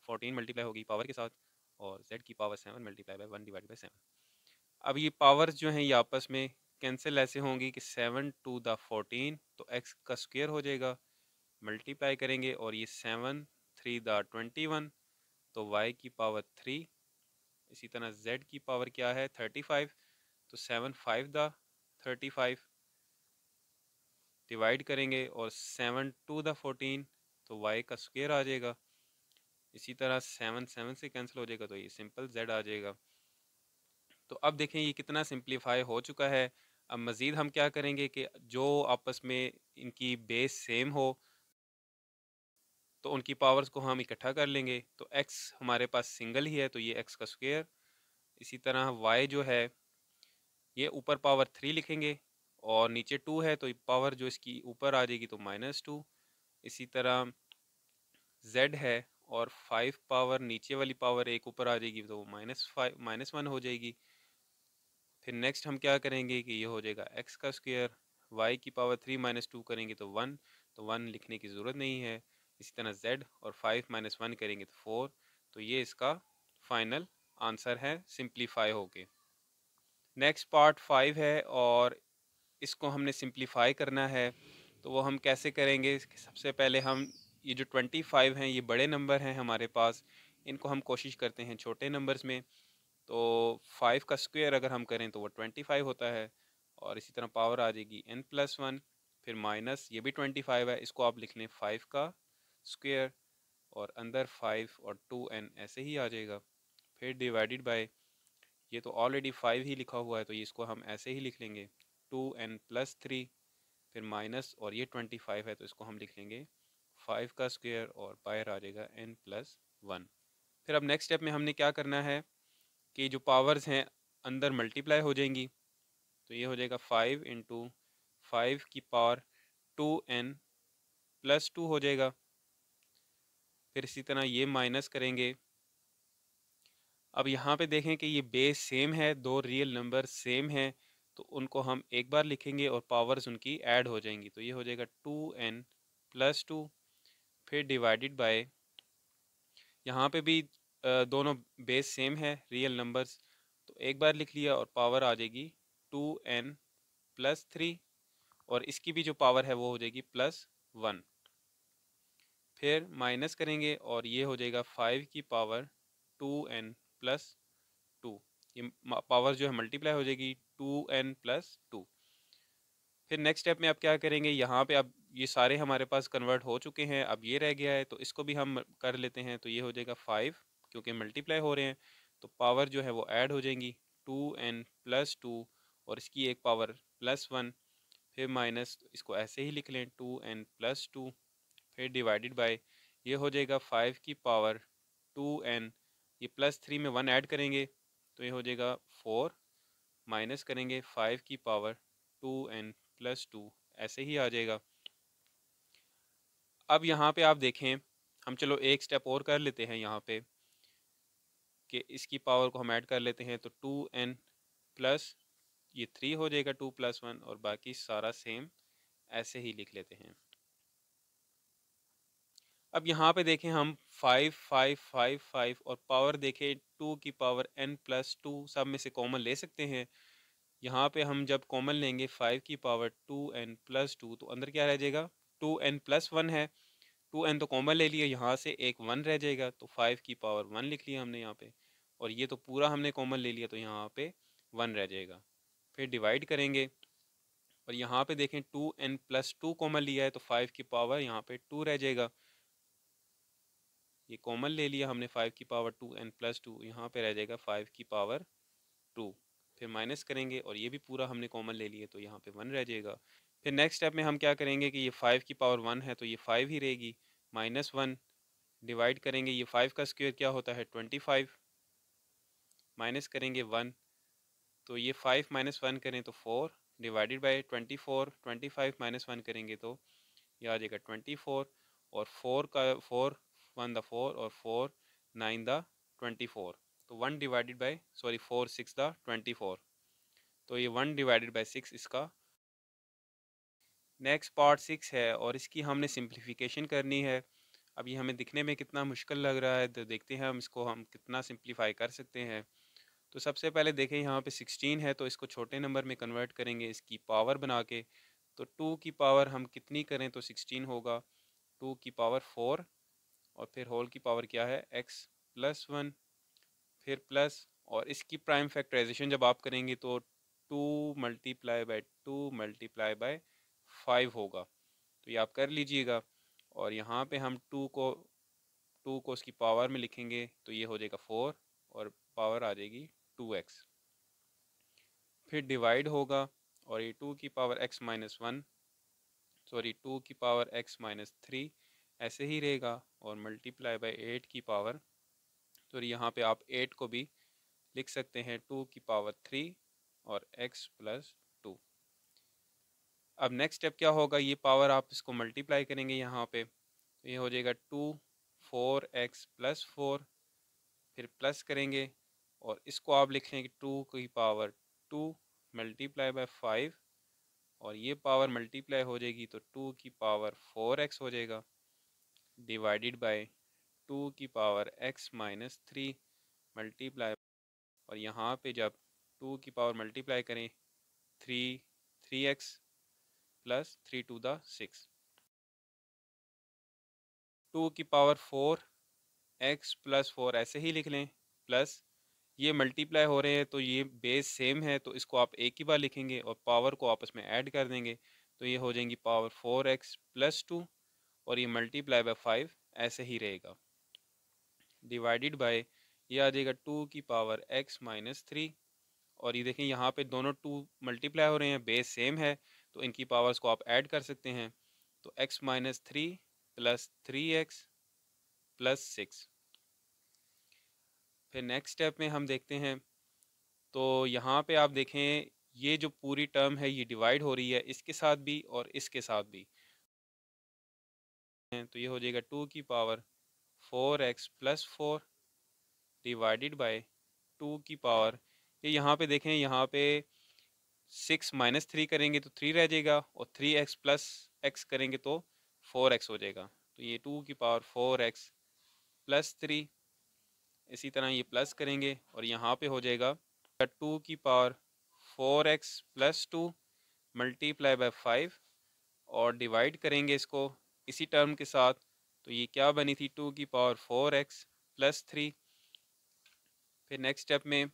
14 मल्टीप्लाई होगी पावर के साथ, और z की power 7 multiply by 1 divided by 7। अब ये पावर्स जो हैं ये आपस में कैंसिल ऐसे होंगी कि 7 टू द 14 तो x का स्क्वायर हो जाएगा, मल्टीप्लाई करेंगे और ये 7 3 द 21 तो y की पावर 3। इसी तरह z की पावर क्या है 35, तो 7 5 द 35 डिवाइड करेंगे और 7 टू द 14 तो y का स्क्वायर आ जाएगा। इसी तरह 7 7 से कैंसिल हो जाएगा तो ये सिंपल z आ जाएगा। तो अब देखें ये कितना सिंप्लीफाई हो चुका है। अब मज़ीद हम क्या करेंगे कि जो आपस में इनकी बेस सेम हो तो उनकी पावर्स को हम इकट्ठा कर लेंगे। तो x हमारे पास सिंगल ही है तो ये x का स्क्वायर। इसी तरह y जो है ये ऊपर पावर 3 लिखेंगे और नीचे 2 है तो पावर जो इसकी ऊपर आ जाएगी तो -2। इसी तरह z है और 5 पावर नीचे वाली पावर एक ऊपर आ जाएगी तो -1 हो जाएगी। फिर नेक्स्ट हम क्या करेंगे कि ये हो जाएगा x का स्क्वायर। y की पावर 3 -2 करेंगे तो 1, तो 1 लिखने की ज़रूरत नहीं है। इसी तरह z और 5 -1 करेंगे तो 4। तो ये इसका फाइनल आंसर है सिंप्लीफाई होके। नेक्स्ट पार्ट 5 है और इसको हमने सिंप्लीफाई करना है। तो वो हम कैसे करेंगे? सबसे पहले हम ये जो 25 हैं ये बड़े नंबर हैं हमारे पास, इनको हम कोशिश करते हैं छोटे नंबर्स में। तो 5 का स्क्वायर अगर हम करें तो वो 25 होता है और इसी तरह पावर आ जाएगी n+1। फिर माइनस ये भी 25 है, इसको आप लिख लें 5 का स्क्वायर और अंदर 5 और 2n ऐसे ही आ जाएगा। फिर डिवाइडेड बाय ये तो ऑलरेडी 5 ही लिखा हुआ है तो ये इसको हम ऐसे ही लिख लेंगे 2n+3। फिर माइनस और ये 25 है तो इसको हम लिख लेंगे 5 का स्क्वायर और बाहर आ जाएगा n+1। फिर अब नेक्स्ट स्टेप में हमने क्या करना है कि जो पावर्स हैं अंदर मल्टीप्लाई हो जाएंगी। तो ये हो जाएगा 5 इंटू 5 की पावर 2n+2 हो जाएगा। फिर इसी तरह ये माइनस करेंगे। अब यहाँ पे देखें कि ये बेस सेम है, दो रियल नंबर सेम हैं तो उनको हम एक बार लिखेंगे और पावर्स उनकी ऐड हो जाएंगी। तो ये हो जाएगा 2n+2। फिर डिवाइडेड बाय यहाँ पे भी दोनों बेस सेम है रियल नंबर्स तो एक बार लिख लिया और पावर आ जाएगी 2n+3 और इसकी भी जो पावर है वो हो जाएगी +1। फिर माइनस करेंगे और ये हो जाएगा 5 की पावर 2n+2। ये पावर जो है मल्टीप्लाई हो जाएगी 2n+2। फिर नेक्स्ट स्टेप में अब क्या करेंगे, यहाँ पे अब ये सारे हमारे पास कन्वर्ट हो चुके हैं, अब ये रह गया है तो इसको भी हम कर लेते हैं। तो ये हो जाएगा 5 क्योंकि मल्टीप्लाई हो रहे हैं तो पावर जो है वो ऐड हो जाएंगी 2n+2 और इसकी एक पावर +1। फिर माइनस इसको ऐसे ही लिख लें 2n+2। फिर डिवाइडेड बाय ये हो जाएगा 5 की पावर 2n, ये +3 में 1 ऐड करेंगे तो ये हो जाएगा 4। माइनस करेंगे 5 की पावर 2n+2 ऐसे ही आ जाएगा। अब यहाँ पे आप देखें, हम चलो एक स्टेप और कर लेते हैं यहाँ पे कि इसकी पावर को हम ऐड कर लेते हैं तो 2n प्लस ये 3 हो जाएगा 2+1 और बाकी सारा सेम ऐसे ही लिख लेते हैं। अब यहाँ पे देखें हम 5 5 5 5 और पावर देखें 2 की पावर n+2 सब में से कॉमन ले सकते हैं। यहाँ पे हम जब कॉमन लेंगे 5 की पावर 2n+2 तो अंदर क्या रह जाएगा 2n+1 है। 2n तो कॉमन ले लिया, यहाँ से एक 1 रह जाएगा तो 5 की पावर 1 लिख लिया हमने यहाँ पे और ये तो पूरा हमने कॉमन ले लिया तो यहाँ पे 1 रह जाएगा। फिर डिवाइड करेंगे और यहाँ पे देखें 2n+2 कॉमन लिया है तो 5 की पावर यहाँ पे 2 रह जाएगा। ये कॉमन ले लिया हमने 5 की पावर 2n+2, यहाँ पे रह जाएगा 5 की पावर 2। फिर माइनस करेंगे और ये भी पूरा हमने कॉमन ले लिया तो यहाँ पे 1 रह जाएगा। फिर नेक्स्ट स्टेप में हम क्या करेंगे कि ये 5 की पावर 1 है तो ये 5 ही रहेगी -1। डिवाइड करेंगे, ये 5 का स्क्वायर क्या होता है 25। माइनस करेंगे 1 तो ये 5 -1 करें तो 4 डिवाइडेड बाय 24। 25 -1 करेंगे तो ये आ जाएगा 24 और 4 का 4 1 द 4 और 4 9 द 24। तो 1 डिवाइडेड बाय 4 6 द 24। तो ये 1 डिवाइडेड बाय 6 इसका। नेक्स्ट पार्ट 6 है और इसकी हमने सिंप्लीफिकेशन करनी है। अब ये हमें दिखने में कितना मुश्किल लग रहा है तो देखते हैं हम इसको हम कितना सिंप्लीफाई कर सकते हैं। तो सबसे पहले देखें यहाँ पे 16 है तो इसको छोटे नंबर में कन्वर्ट करेंगे इसकी पावर बना के। तो 2 की पावर हम कितनी करें तो 16 होगा 2 की पावर 4 और फिर होल की पावर क्या है x+1। फिर प्लस और इसकी प्राइम फैक्टराइजेशन जब आप करेंगे तो 2 × 2 × 5 होगा। तो ये आप कर लीजिएगा और यहाँ पे हम 2 को उसकी पावर में लिखेंगे तो ये हो जाएगा 4 और पावर आ जाएगी 2x। फिर डिवाइड होगा और ये 2 की power x minus one, sorry 2 की पावर x माइनस थ्री ऐसे ही रहेगा, और मल्टीप्लाई बाय 8 की पावर, तो यहाँ पे आप 8 को भी लिख सकते हैं 2 की पावर 3 और x प्लस टू। अब नेक्स्ट स्टेप क्या होगा, ये पावर आप इसको मल्टीप्लाई करेंगे यहाँ पे, तो ये हो जाएगा 2 4x प्लस फोर, फिर प्लस करेंगे और इसको आप लिख लेंगे 2 की पावर 2 मल्टीप्लाई बाय 5, और ये पावर मल्टीप्लाई हो जाएगी तो 2 की पावर 4x हो जाएगा, डिवाइडेड बाय 2 की power x minus three multiply, और यहाँ पे जब 2 की पावर मल्टीप्लाई करें 3x प्लस 3 टू द 6, 2 की पावर 4x प्लस 4 ऐसे ही लिख लें, प्लस ये मल्टीप्लाई हो रहे हैं तो ये बेस सेम है तो इसको आप एक ही बार लिखेंगे और पावर को आपस में ऐड कर देंगे, तो ये हो जाएंगी पावर 4x प्लस टू, और ये मल्टीप्लाई बाय 5 ऐसे ही रहेगा, डिवाइडेड बाय ये आ जाएगा 2 की पावर x माइनस थ्री, और ये देखें यहाँ पे दोनों 2 मल्टीप्लाई हो रहे हैं, बेस सेम है तो इनकी पावर्स को आप ऐड कर सकते हैं, तो x minus three plus 3x plus six. फिर नेक्स्ट स्टेप में हम देखते हैं, तो यहाँ पे आप देखें ये जो पूरी टर्म है ये डिवाइड हो रही है इसके साथ भी और इसके साथ भी, तो ये हो जाएगा 2 की power 4x plus four divided by 2 की पावर, ये यहाँ पे देखें यहाँ पे 6 माइनस थ्री करेंगे तो 3 रह जाएगा, और 3x प्लस x करेंगे तो 4x हो जाएगा, तो ये 2 की पावर 4x प्लस थ्री, इसी तरह ये प्लस करेंगे और यहाँ पे हो जाएगा 2 की power 4x plus two multiply by 5, और डिवाइड करेंगे इसको इसी टर्म के साथ, तो ये क्या बनी थी 2 की पावर 4x प्लस थ्री। फिर नेक्स्ट स्टेप में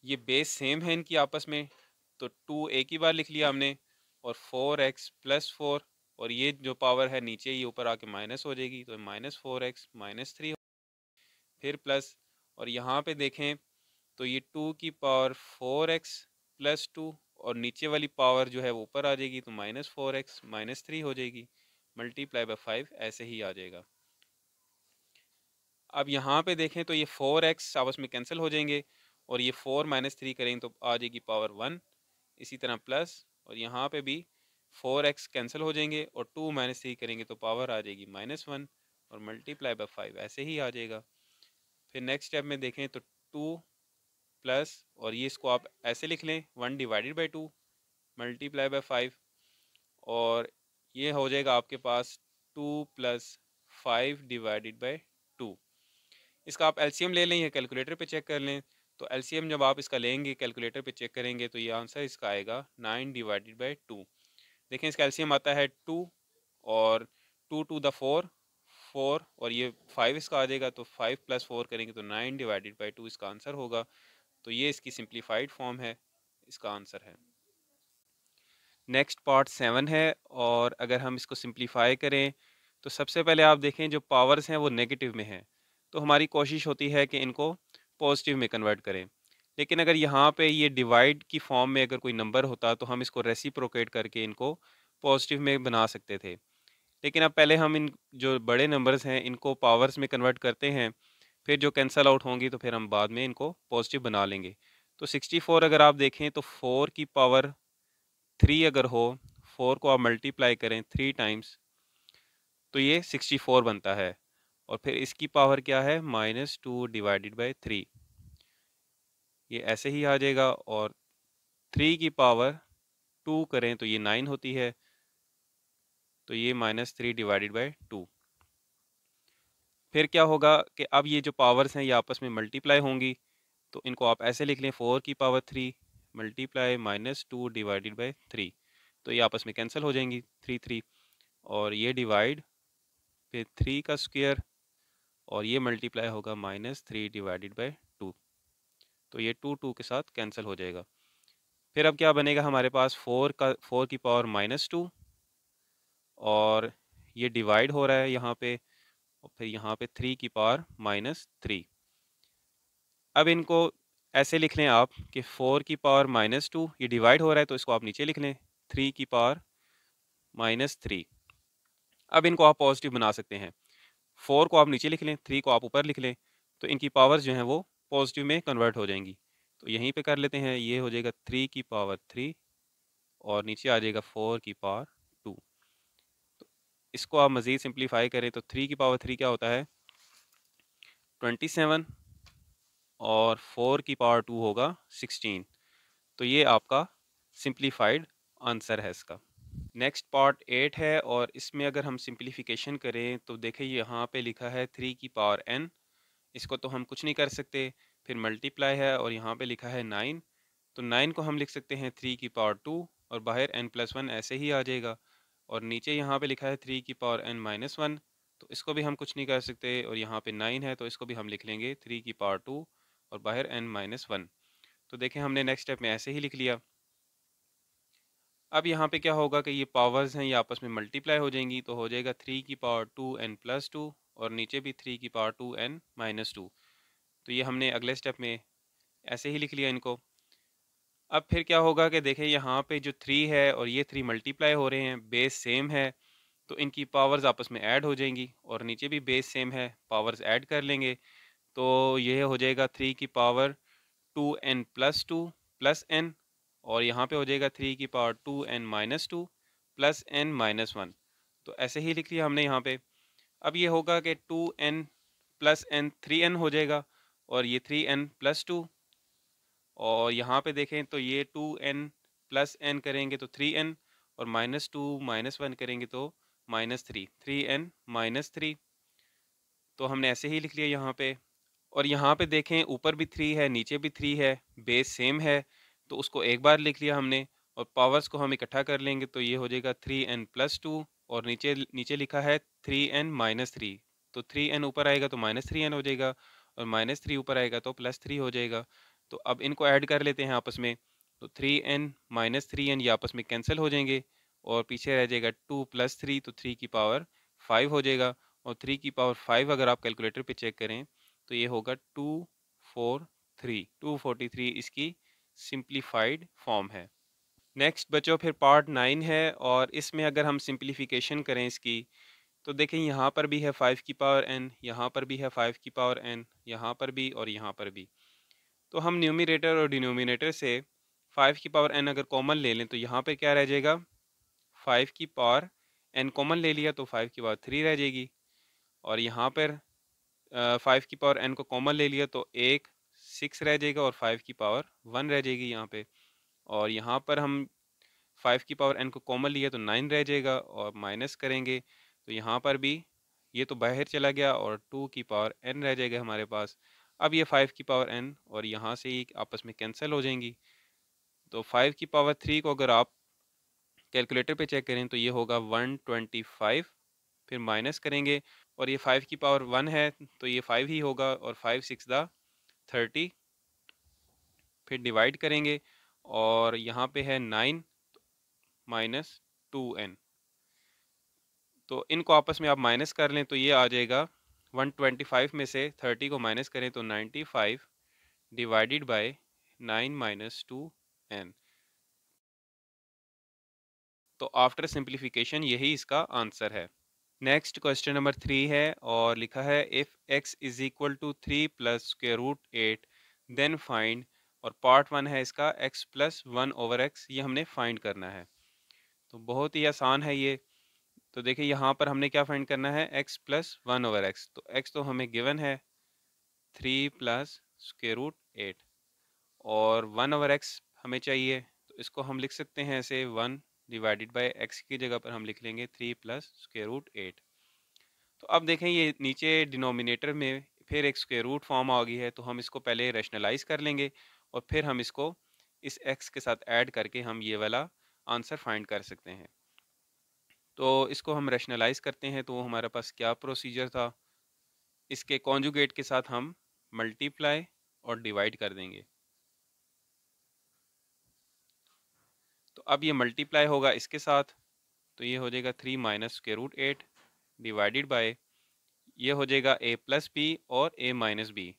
ये बेस सेम है इनकी आपस में, तो 2 एक ही बार लिख लिया हमने, और 4x प्लस फोर, और ये जो पावर है नीचे ये ऊपर आके माइनस हो जाएगी, तो माइनस 4x माइनस थ्री, फिर प्लस, और यहाँ पे देखें तो ये 2 की पावर 4x प्लस टू, और नीचे वाली पावर जो है वो ऊपर आ जाएगी तो माइनस 4x माइनस थ्री हो जाएगी, मल्टीप्लाई बाय 5 ऐसे ही आ जाएगा। अब यहाँ पे देखें तो ये 4x आपस में कैंसिल हो जाएंगे, और ये 4 माइनस थ्री करेंगे तो आ जाएगी पावर 1, इसी तरह प्लस, और यहाँ पे भी 4x कैंसिल हो जाएंगे और 2 माइनस थ्री करेंगे तो पावर आ जाएगी माइनस वन, और मल्टीप्लाई बाय 5 ऐसे ही आ जाएगा। फिर नेक्स्ट स्टेप में देखें तो 2 प्लस, और ये इसको आप ऐसे लिख लें 1 divided by two multiply by 5, और ये हो जाएगा आपके पास 2 प्लस 5 डिवाइडेड बाय टू। इसका आप एलसीएम ले लें या कैलकुलेटर पे चेक कर लें, तो एलसीएम जब आप इसका लेंगे कैलकुलेटर पे चेक करेंगे तो ये आंसर इसका आएगा 9 डिवाइडेड बाई टू। देखें इसका एलसीएम आता है 2, और 2 टू द 4 4, और ये 5 इसका आ जाएगा, तो 5 प्लस 4 करेंगे तो 9 डिवाइडेड बाई टू इसका आंसर होगा, तो ये इसकी सिंप्लीफाइड फॉर्म है, इसका आंसर है। नेक्स्ट पार्ट 7 है, और अगर हम इसको सिंप्लीफाई करें तो सबसे पहले आप देखें जो पावर्स हैं वो नेगेटिव में हैं, तो हमारी कोशिश होती है कि इनको पॉजिटिव में कन्वर्ट करें, लेकिन अगर यहाँ पे ये डिवाइड की फॉर्म में अगर कोई नंबर होता तो हम इसको रेसिप्रोकेट करके इनको पॉजिटिव में बना सकते थे, लेकिन अब पहले हम इन जो बड़े नंबर्स हैं इनको पावर्स में कन्वर्ट करते हैं, फिर जो कैंसल आउट होंगी तो फिर हम बाद में इनको पॉजिटिव बना लेंगे। तो 64 अगर आप देखें तो 4 की पावर 3 अगर हो, 4 को आप मल्टीप्लाई करें 3 टाइम्स तो ये 64 बनता है, और फिर इसकी पावर क्या है minus two divided by three, ये ऐसे ही आ जाएगा, और 3 की पावर 2 करें तो ये 9 होती है, तो ये minus three divided by two. फिर क्या होगा कि अब ये जो पावर्स हैं ये आपस में मल्टीप्लाई होंगी, तो इनको आप ऐसे लिख लें 4 की power 3 multiply minus two divided by three, तो ये आपस में कैंसिल हो जाएंगी 3 3, और ये डिवाइड फिर 3 का स्क्वायर, और ये मल्टीप्लाई होगा minus three divided by two, तो ये 2 2 के साथ कैंसिल हो जाएगा। फिर अब क्या बनेगा हमारे पास 4 की पावर माइनस टू, और ये डिवाइड हो रहा है यहाँ पे, और फिर यहाँ पे 3 की पावर माइनस थ्री। अब इनको ऐसे लिख लें आप कि 4 की पावर -2, ये डिवाइड हो रहा है तो इसको आप नीचे लिख लें 3 की पावर -3। अब इनको आप पॉजिटिव बना सकते हैं। 4 को आप नीचे लिख लें, 3 को आप ऊपर लिख लें, तो इनकी पावर्स जो हैं वो पॉजिटिव में कन्वर्ट हो जाएंगी। तो यहीं पे कर लेते हैं, ये हो जाएगा 3 की पावर 3 और नीचे आ जाएगा 4 की पावर 2। तो इसको आप मज़ीद सिंप्लीफाई करें तो 3 की पावर 3 क्या होता है 27 और 4 की पावर 2 होगा 16। तो ये आपका सिंप्लीफाइड आंसर है इसका। नेक्स्ट पार्ट 8 है और इसमें अगर हम सिंप्लीफिकेशन करें तो देखिए यहाँ पे लिखा है 3 की पावर n, इसको तो हम कुछ नहीं कर सकते। फिर मल्टीप्लाई है और यहाँ पे लिखा है 9, तो 9 को हम लिख सकते हैं 3 की पावर 2 और बाहर n+1 ऐसे ही आ जाएगा। और नीचे यहाँ पे लिखा है 3 की पावर n-1, तो इसको भी हम कुछ नहीं कर सकते। और यहाँ पे 9 है तो इसको भी हम लिख लेंगे 3 की पावर 2 और बाहर n-1। तो देखें हमने नेक्स्ट स्टेप में ऐसे ही लिख लिया। अब यहाँ पे क्या होगा कि ये पावर्स हैं ये आपस में मल्टीप्लाई हो जाएंगी, तो हो जाएगा 3 की पावर 2n+2 और नीचे भी 3 की पावर 2n-2। तो ये हमने अगले स्टेप में ऐसे ही लिख लिया इनको। अब फिर क्या होगा कि देखें यहाँ पे जो 3 है और ये 3 मल्टीप्लाई हो रहे हैं, बेस सेम है, तो इनकी पावर्स आपस में ऐड हो जाएंगी। और नीचे भी बेस सेम है, पावर्स ऐड कर लेंगे, तो ये हो जाएगा 3 की पावर 2n+2 प्लस n और यहाँ पे हो जाएगा 3 की पावर 2n-2 प्लस n-1। तो ऐसे ही लिख लिया हमने यहाँ पे। अब ये होगा कि 2n प्लस n 3n हो जाएगा और ये 3n+2 और यहाँ पे देखें तो ये 2n प्लस n करेंगे तो 3n और -2 -1 करेंगे तो -3, 3n-3। तो हमने ऐसे ही लिख लिया यहाँ पे। और यहाँ पे देखें ऊपर भी 3 है, नीचे भी 3 है, बेस सेम है, तो उसको एक बार लिख लिया हमने। और पावर्स को हम इकट्ठा कर लेंगे तो ये हो जाएगा 3n+2 और नीचे नीचे लिखा है 3n-3। तो 3n ऊपर आएगा तो -3n हो जाएगा और -3 ऊपर आएगा तो +3 हो जाएगा। तो अब इनको ऐड कर लेते हैं आपस में, तो 3n-3n ये आपस में कैंसिल हो जाएंगे और पीछे रह जाएगा 2 + 3, तो 3 की पावर 5 हो जाएगा। और 3 की पावर 5 अगर आप कैलकुलेटर पे चेक करें तो ये होगा 243 इसकी सिंप्लीफाइड फॉर्म है। नेक्स्ट बच्चों फिर पार्ट 9 है और इसमें अगर हम सिंप्लीफिकेशन करें इसकी तो देखें यहाँ पर भी है 5 की पावर n, यहाँ पर भी है 5 की पावर n, यहाँ पर भी और यहाँ पर भी। तो हम न्यूमरेटर और डिनोमिनेटर से 5 की पावर n अगर कॉमन ले लें तो यहाँ पे क्या रह जाएगा 5 की पावर n कॉमन ले लिया तो 5 की पावर 3 रह जाएगी। और यहाँ पर 5 की पावर n को कॉमन ले लिया तो एक 6 रह जाएगा और 5 की पावर 1 रह जाएगी यहाँ पे। और यहाँ पर हम 5 की पावर n को कॉमन लिया तो 9 रह जाएगा और माइनस करेंगे तो यहाँ पर भी ये तो बाहर चला गया और 2 की पावर n रह जाएगा हमारे पास। अब ये 5 की पावर n और यहाँ से ही आपस में कैंसिल हो जाएंगी। तो 5 की पावर 3 को अगर आप कैलकुलेटर पे चेक करें तो ये होगा 125, फिर माइनस करेंगे और ये 5 की पावर 1 है तो ये 5 ही होगा और 5 6 30, फिर डिवाइड करेंगे और यहाँ पे है 9 -2n। तो इनको आपस में आप माइनस कर लें तो ये आ जाएगा 125 में से 30 को माइनस करें तो 95 डिवाइडेड बाय 9 - 2n। तो आफ्टर सिंप्लीफिकेशन यही इसका आंसर है। नेक्स्ट क्वेश्चन नंबर 3 है और लिखा है if x is equal to 3 plus square root 8 then find. और पार्ट 1 है इसका x प्लस 1/x, ये हमने फाइंड करना है। तो बहुत ही आसान है ये। तो देखिए यहाँ पर हमने क्या फाइंड करना है x प्लस 1/x। तो x तो हमें गिवन है 3 प्लस स्क्वायर रूट 8 और 1/x हमें चाहिए। तो इसको हम लिख सकते हैं ऐसे 1 डिवाइडेड बाय x की जगह पर हम लिख लेंगे 3 प्लस स्क्वायर रूट 8। तो अब देखें ये नीचे डिनोमिनेटर में फिर एक स्क्वायर रूट फॉर्म आ गई है, तो हम इसको पहले रैशनलाइज कर लेंगे और फिर हम इसको इस x के साथ ऐड करके हम ये वाला आंसर फाइंड कर सकते हैं। तो इसको हम रैशनलाइज करते हैं तो हमारे पास क्या प्रोसीजर था, इसके कॉन्जुगेट के साथ हम मल्टीप्लाई और डिवाइड कर देंगे। तो अब ये मल्टीप्लाई होगा इसके साथ तो ये हो जाएगा 3 minus square root 8 divided by ये हो जाएगा a प्लस बी और a माइनस बी।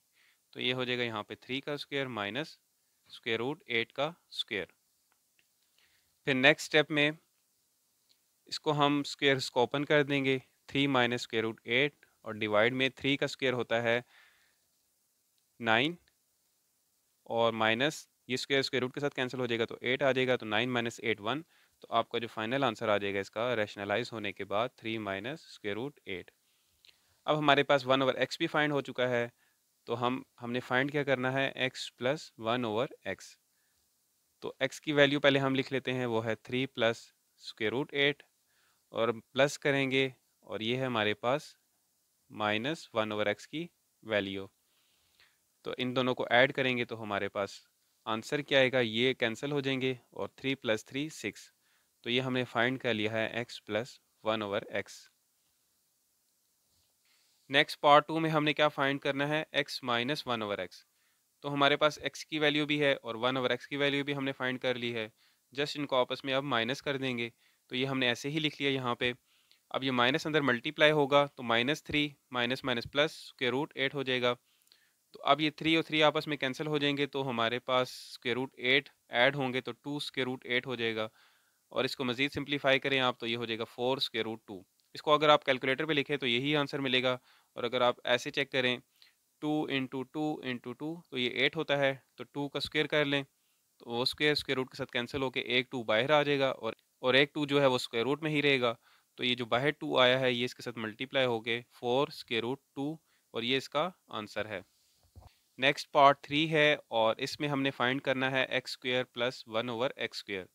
तो ये हो जाएगा यहाँ पे 3 का स्क्वायर माइनस स्क्वायर रूट 8 का स्क्वायर। फिर नेक्स्ट स्टेप में इसको हम स्क्वायर्स को ओपन कर देंगे, 3 माइनस स्क्वायर रूट 8 और डिवाइड में 3 का स्क्वायर होता है 9 और माइनस ये स्क्वायर स्क्वायर रूट के साथ कैंसिल हो जाएगा तो 8 आ जाएगा, तो 9 माइनस 8 1। तो आपका जो फाइनल आंसर आ जाएगा इसका रैशनलाइज होने के बाद 3 माइनस स्क्वायर रूट 8। अब हमारे पास 1 ओवर एक्स भी फाइंड हो चुका है, तो हमने फाइंड क्या करना है, x प्लस 1 ओवर एक्स। तो x की वैल्यू पहले हम लिख लेते हैं, वो है 3 प्लस स्क्वायर रूट 8 और प्लस करेंगे और ये है हमारे पास माइनस 1 ओवर एक्स की वैल्यू। तो इन दोनों को ऐड करेंगे तो हमारे पास आंसर क्या आएगा, ये कैंसिल हो जाएंगे और 3 प्लस 3 6। तो ये हमने फाइंड कर लिया है x plus 1 over x. Next part 2 में हमने क्या फाइंड करना है, x माइनस 1 ओवर एक्स। तो हमारे पास x की वैल्यू भी है और 1 ओवर एक्स की वैल्यू भी हमने फाइंड कर ली है। जस्ट इनको आपस में अब माइनस कर देंगे, तो ये हमने ऐसे ही लिख लिया यहाँ पे। अब ये माइनस अंदर मल्टीप्लाई होगा तो -3 minus minus plus square root 8 हो जाएगा। तो अब ये 3 और 3 आपस में कैंसिल हो जाएंगे, तो हमारे पास स्क्वायर रूट 8 ऐड होंगे तो 2 स्क्वायर रूट 8 हो जाएगा। और इसको मज़ीद सिंप्लीफाई करें आप तो ये हो जाएगा 4 स्क्वायर रूट 2। इसको अगर आप कैलकुलेटर पे लिखें तो यही आंसर मिलेगा। और अगर आप ऐसे चेक करें 2 इंटू टू इंटू टू तो ये 8 होता है, तो 2 का स्क्वायर कर लें तो वो स्क्वायर स्क्वायर रूट के साथ कैंसिल होकर एक 2 बाहर आ जाएगा और एक 2 जो है वो स्क्वायर रूट में ही रहेगा। तो ये जो बाहर 2 आया है ये इसके साथ मल्टीप्लाई हो गए 4 स्क्वायर रूट 2 और ये इसका आंसर है। नेक्स्ट पार्ट 3 है और इसमें हमने फाइंड करना है X square plus 1 over X square.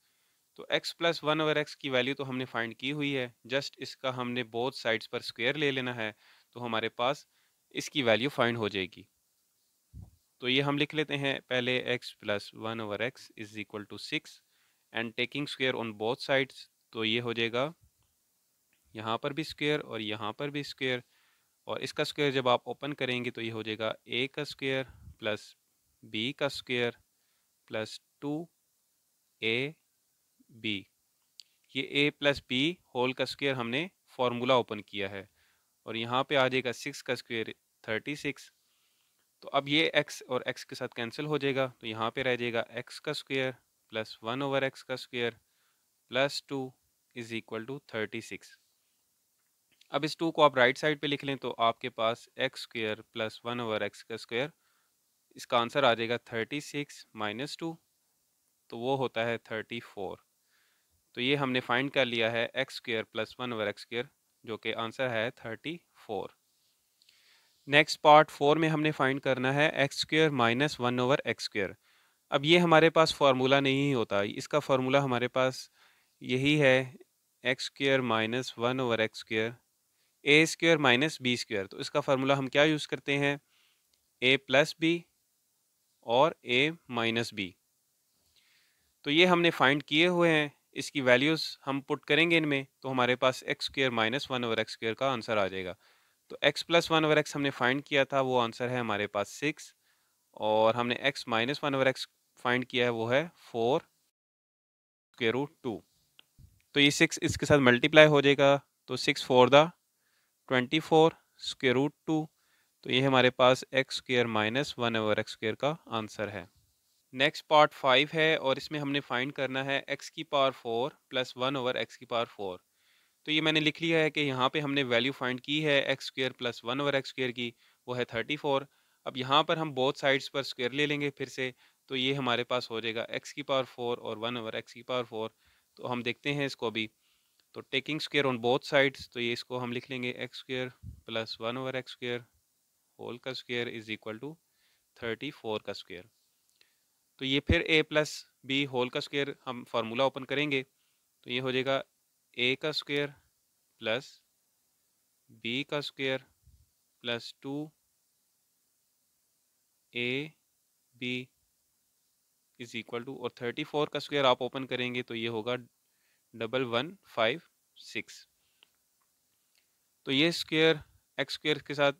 तो x प्लस 1 ओवर एक्स की वैल्यू तो हमने फाइंड की हुई है, जस्ट इसका हमने बोथ साइड्स पर स्क्वायर ले लेना है तो हमारे पास इसकी वैल्यू फाइंड हो जाएगी। तो ये हम लिख लेते हैं पहले x plus 1 over X is equal to 6 and taking square on both sides. तो ये हो जाएगा यहाँ पर भी स्क्वायर और यहाँ पर भी स्क्वायर, और इसका स्क्वायर जब आप ओपन करेंगे तो ये हो जाएगा a का स्क्वायर प्लस b का स्क्वायर प्लस 2 ab। ये a प्लस बी होल का स्क्वायर हमने फॉर्मूला ओपन किया है और यहाँ पे आ जाएगा 6 का स्क्वायर 36। तो अब ये x और x के साथ कैंसिल हो जाएगा तो यहाँ पे रह जाएगा x का स्क्वायर प्लस 1 ओवर एक्स का square plus 2 is equal to 36। अब इस 2 को आप राइट साइड पे लिख लें तो आपके पास X square plus 1 over X का स्क्वायर, इसका आंसर आ जाएगा 36 माइनस 2, तो वो होता है 34। तो ये हमने फाइंड कर लिया है X square plus 1 over X square, जो कि आंसर है 34। नेक्स्ट पार्ट 4 में हमने फाइंड करना है X square minus 1 over X square. अब ये हमारे पास फार्मूला नहीं होता, इसका फार्मूला हमारे पास यही है X square minus 1 over X square A square minus B square. तो इसका फार्मूला हम क्या यूज़ करते हैं, ए प्लस बी और ए माइनस बी। तो ये हमने फाइंड किए हुए हैं, इसकी वैल्यूज़ हम पुट करेंगे इनमें तो हमारे पास X square minus 1 over X square का आंसर आ जाएगा। तो एक्स प्लस 1 ओवर एक्स हमने फाइंड किया था, वो आंसर है हमारे पास 6, और हमने x minus 1 over x find किया है वो है 4 स्क्वायर रूट 2। तो ये 6 इसके साथ मल्टीप्लाई हो जाएगा तो 6 4 द 24 स्क्वायर रूट 2। तो ये हमारे पास X square minus 1 over X square का आंसर है। नेक्स्ट पार्ट 5 है और इसमें हमने फाइंड करना है एक्स की पावर 4 प्लस 1 ओवर एक्स की पावर 4। तो ये मैंने लिख लिया है कि यहाँ पे हमने वैल्यू फाइंड की है X square plus 1 over X square की, वो है 34। अब यहाँ पर हम बोथ साइड्स पर स्क्वायर ले लेंगे फिर से, तो ये हमारे पास हो जाएगा एक्स की पावर 4 और 1 ओवर एक्स की पावर 4। तो हम देखते हैं इसको अभी। तो taking square on both sides तो ये इसको हम लिख लेंगे X square plus 1 over X square whole का स्क्वायर इज इक्वल टू 34 का स्क्वायर। तो ये फिर a प्लस बी होल का स्क्वायर हम फार्मूला ओपन करेंगे तो ये हो जाएगा a का स्क्वायर प्लस b का square plus 2ab is equal to, और 34 का स्क्वायर आप ओपन करेंगे तो ये होगा 1156। तो ये स्क्वायर एक्स स्क्वायर के साथ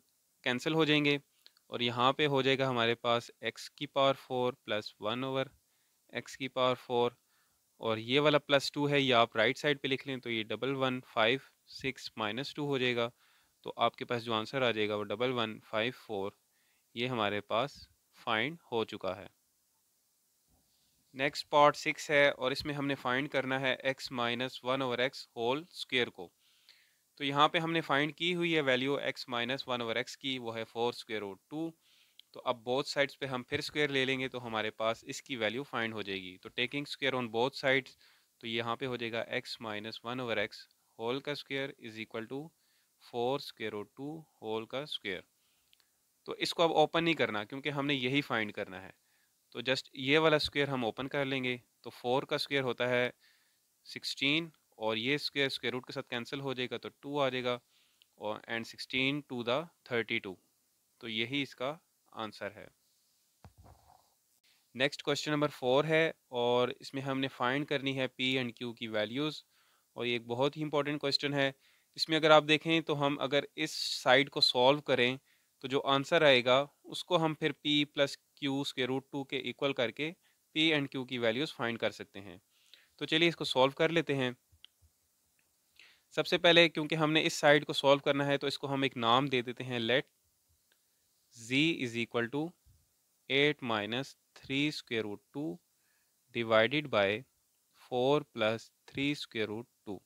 कैंसिल हो जाएंगे और यहाँ पे हो जाएगा हमारे पास x की पावर 4 प्लस 1 ओवर एक्स की पावर 4, और ये वाला प्लस 2 है ये आप राइट साइड पे लिख लें तो ये 1156 माइनस 2 हो जाएगा। तो आपके पास जो आंसर आ जाएगा वो 1154, ये हमारे पास फाइंड हो चुका है। नेक्स्ट पार्ट 6 है और इसमें हमने फाइंड करना है x minus one over X whole square को। तो यहाँ पे हमने फाइंड की हुई है value x minus one over X की, वो है 4 स्क्वेयर रूट 2। तो अब बोथ साइड्स पे हम फिर स्क्वेयर ले लेंगे तो हमारे पास इसकी वैल्यू फाइंड हो जाएगी। तो taking square on both sides, तो यहाँ पे हो जाएगा x minus one over X whole का square is equal to 4 square root 2 whole का स्क्वेयर। तो इसको अब ओपन नहीं करना क्योंकि हमने यही फाइंड करना है। तो जस्ट ये वाला स्क्वेयर हम ओपन कर लेंगे। तो 4 का स्क्वेयर होता है 16 और ये स्क्वेयर स्क्वेयर रूट के साथ कैंसिल हो जाएगा तो 2 आ जाएगा, और एंड 16 टू द 32। तो यही इसका आंसर है। नेक्स्ट क्वेश्चन नंबर 4 है और इसमें हमने फाइंड करनी है पी एंड क्यू की वैल्यूज़, और ये एक बहुत ही इंपॉर्टेंट क्वेश्चन है। इसमें अगर आप देखें तो हम अगर इस साइड को सॉल्व करें तो जो आंसर आएगा उसको हम फिर पी प्लस क्यू के रूट 2 के इक्वल करके पी एंड क्यू की वैल्यूज़ फाइंड कर सकते हैं। तो चलिए इसको सॉल्व कर लेते हैं। सबसे पहले क्योंकि हमने इस साइड को सॉल्व करना है तो इसको हम एक नाम दे देते हैं, let z is equal to 8 minus three square root 2 divided by 4 plus three square root 2।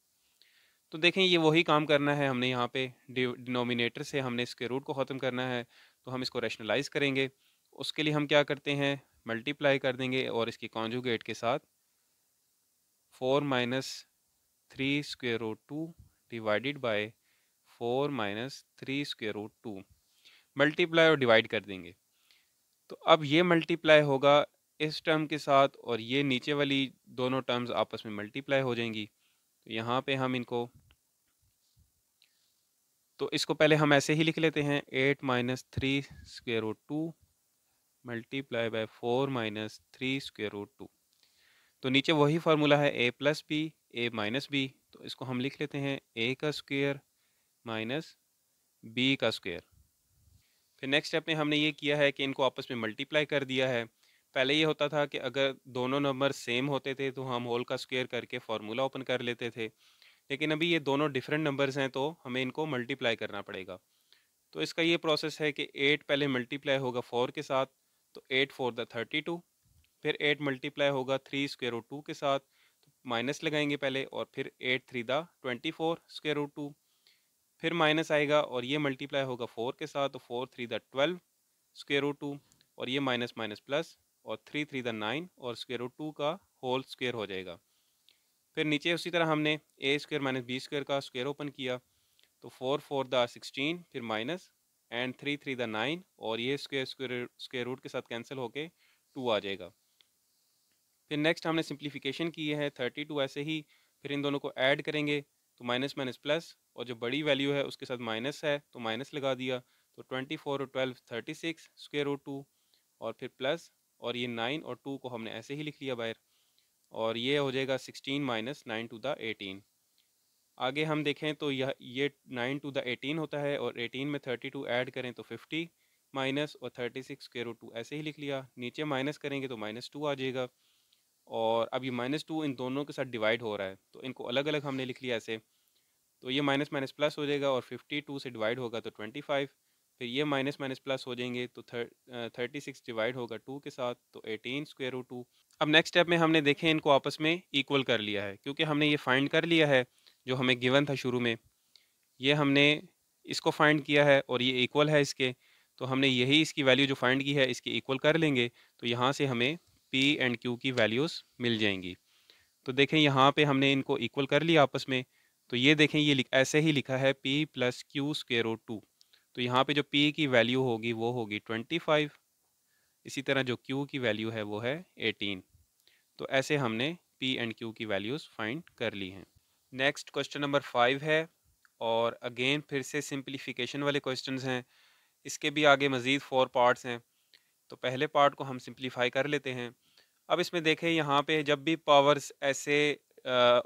तो देखें ये वही काम करना है हमने यहाँ पे, डिनोमिनेटर से हमने स्क्वेयर रूट को ख़त्म करना है। तो हम इसको रैशनलाइज करेंगे। उसके लिए हम क्या करते हैं, मल्टीप्लाई कर देंगे और इसकी कॉन्जुगेट के साथ 4 minus three square root 2 divided by 4 minus three square root 2, multiply और डिवाइड कर देंगे। तो अब ये मल्टीप्लाई होगा इस टर्म के साथ और ये नीचे वाली दोनों टर्म्स आपस में मल्टीप्लाई हो जाएंगी। तो यहाँ पे हम इनको, तो इसको पहले हम ऐसे ही लिख लेते हैं, 8 minus three square root 2 multiply by 4 minus three square root 2। तो नीचे वही फार्मूला है a plus B A minus B. तो इसको हम लिख लेते हैं a का स्क्वेयर माइनस b का स्क्वेयर। फिर नेक्स्ट स्टेप में हमने ये किया है कि इनको आपस में मल्टीप्लाई कर दिया है। पहले ये होता था कि अगर दोनों नंबर सेम होते थे तो हम होल का स्क्वेयर करके फार्मूला ओपन कर लेते थे, लेकिन अभी ये दोनों डिफरेंट नंबर्स हैं तो हमें इनको मल्टीप्लाई करना पड़ेगा। तो इसका ये प्रोसेस है कि 8 पहले मल्टीप्लाई होगा 4 के साथ, तो 8 फोर द 32। फिर 8 मल्टीप्लाई होगा 3 स्क्वेयर रूट 2 के साथ, तो माइनस लगाएंगे पहले, और फिर 8 थ्री द 24 स्क्वेयर रूट 2। फिर माइनस आएगा और ये मल्टीप्लाई होगा 4 के साथ, तो 4 थ्री द 12 स्क्वेयर रूट 2, और ये माइनस माइनस प्लस, और 3 थ्री द 9 और स्क्वेयर रूट 2 का होल स्क्वेयर हो जाएगा। फिर नीचे उसी तरह हमने ए स्क्वेयर माइनस बी स्क्वेयर का स्क्वेयर ओपन किया, तो 4 फोर द 16, फिर माइनस, एंड 3 थ्री द 9, और ये स्क्वेयर स्क्वेयर रूट के साथ कैंसिल होके 2 आ जाएगा। फिर नेक्स्ट हमने सिंप्लीफिकेशन की है 32 ऐसे ही, फिर इन दोनों को ऐड करेंगे तो माइनस माइनस प्लस, और जो बड़ी वैल्यू है उसके साथ माइनस है तो माइनस लगा दिया, तो 24 और 12 36 स्क्वेयर रूट 2, और फिर प्लस, और ये 9 और 2 को हमने ऐसे ही लिख लिया बाहर, और ये हो जाएगा 16 माइनस 9 टू द 18। आगे हम देखें तो ये 9 टू द 18 होता है, और 18 में 32 ऐड करें तो 50 माइनस, और 36 स्क्वेयर रूट 2 ऐसे ही लिख लिया। नीचे माइनस करेंगे तो माइनस 2 आ जाएगा, और अब ये माइनस 2 इन दोनों के साथ डिवाइड हो रहा है तो इनको अलग अलग हमने लिख लिया ऐसे। तो ये माइनस माइनस प्लस हो जाएगा, और 52 से डिवाइड होगा तो 25। फिर ये माइनस माइनस प्लस हो जाएंगे तो 36 डिवाइड होगा 2 के साथ, तो 18 स्क्वेयर रूट 2। अब नेक्स्ट स्टेप में हमने देखे इनको आपस में इक्वल कर लिया है, क्योंकि हमने ये फाइंड कर लिया है जो हमें गिवन था शुरू में, ये हमने इसको फाइंड किया है और ये इक्वल है इसके। तो हमने यही इसकी वैल्यू जो फाइंड की है इसकी इक्वल कर लेंगे, तो यहाँ से हमें पी एंड क्यू की वैल्यूज़ मिल जाएंगी। तो देखें यहाँ पे हमने इनको इक्वल कर लिया आपस में। तो ये देखें ये ऐसे ही लिखा है p plus Q square root 2। तो यहाँ पे जो p की वैल्यू होगी वो होगी 25, इसी तरह जो q की वैल्यू है वो है 18। तो ऐसे हमने p एंड q की वैल्यूज़ फाइंड कर ली हैं। नेक्स्ट क्वेश्चन नंबर 5 है, और अगेन फिर से सिंप्लीफिकेशन वाले क्वेश्चंस हैं। इसके भी आगे मज़ीद 4 पार्ट्स हैं। तो पहले पार्ट को हम सिंप्लीफाई कर लेते हैं। अब इसमें देखें यहाँ पे जब भी पावर्स ऐसे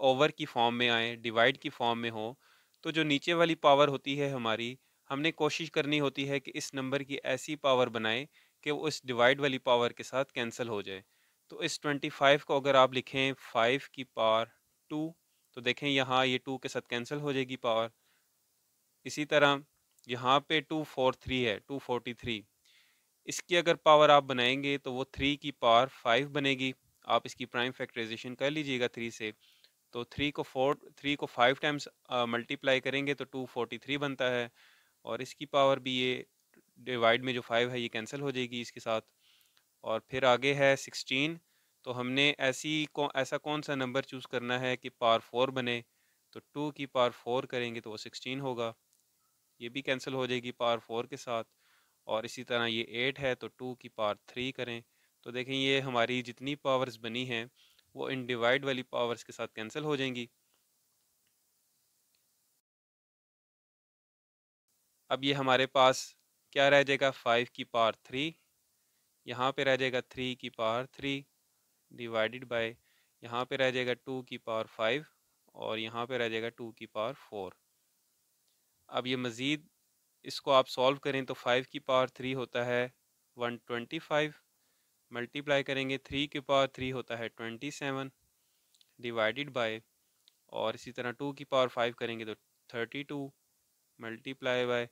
ओवर की फॉर्म में आए, डिवाइड की फॉर्म में हो, तो जो नीचे वाली पावर होती है हमारी, हमने कोशिश करनी होती है कि इस नंबर की ऐसी पावर बनाएं कि वो इस डिवाइड वाली पावर के साथ कैंसिल हो जाए। तो इस 25 को अगर आप लिखें 5 की पावर 2, तो देखें यहाँ ये 2 के साथ कैंसिल हो जाएगी पावर। इसी तरह यहाँ पे 243 है, 243। इसकी अगर पावर आप बनाएंगे तो वो 3 की पावर 5 बनेगी। आप इसकी प्राइम फैक्टराइजेशन कर लीजिएगा 3 से। तो 3 को 5 टाइम्स मल्टीप्लाई करेंगे तो 243 बनता है। और इसकी पावर भी ये डिवाइड में जो 5 है ये कैंसिल हो जाएगी इसके साथ। और फिर आगे है 16। तो हमने ऐसा कौन सा नंबर चूज़ करना है कि पावर 4 बने। तो 2 की पावर 4 करेंगे तो वो 16 होगा। ये भी कैंसिल हो जाएगी पावर 4 के साथ। और इसी तरह ये 8 है तो 2 की पावर 3 करें। तो देखें ये हमारी जितनी पावर्स बनी हैं वो इन डिवाइड वाली पावर्स के साथ कैंसिल हो जाएंगी। अब ये हमारे पास क्या रह जाएगा, 5 की पावर 3। यहाँ पे रह जाएगा 3 की पावर 3 डिवाइडेड बाय, यहाँ पे रह जाएगा 2 की पावर 5 और यहाँ पे रह जाएगा 2 की पावर 4। अब ये मज़ीद इसको आप सॉल्व करें तो 5 की पावर 3 होता है 125, मल्टीप्लाई करेंगे 3 की पावर 3 होता है 27 डिवाइडेड बाय, और इसी तरह 2 की पावर 5 करेंगे तो 32 मल्टीप्लाई बाय,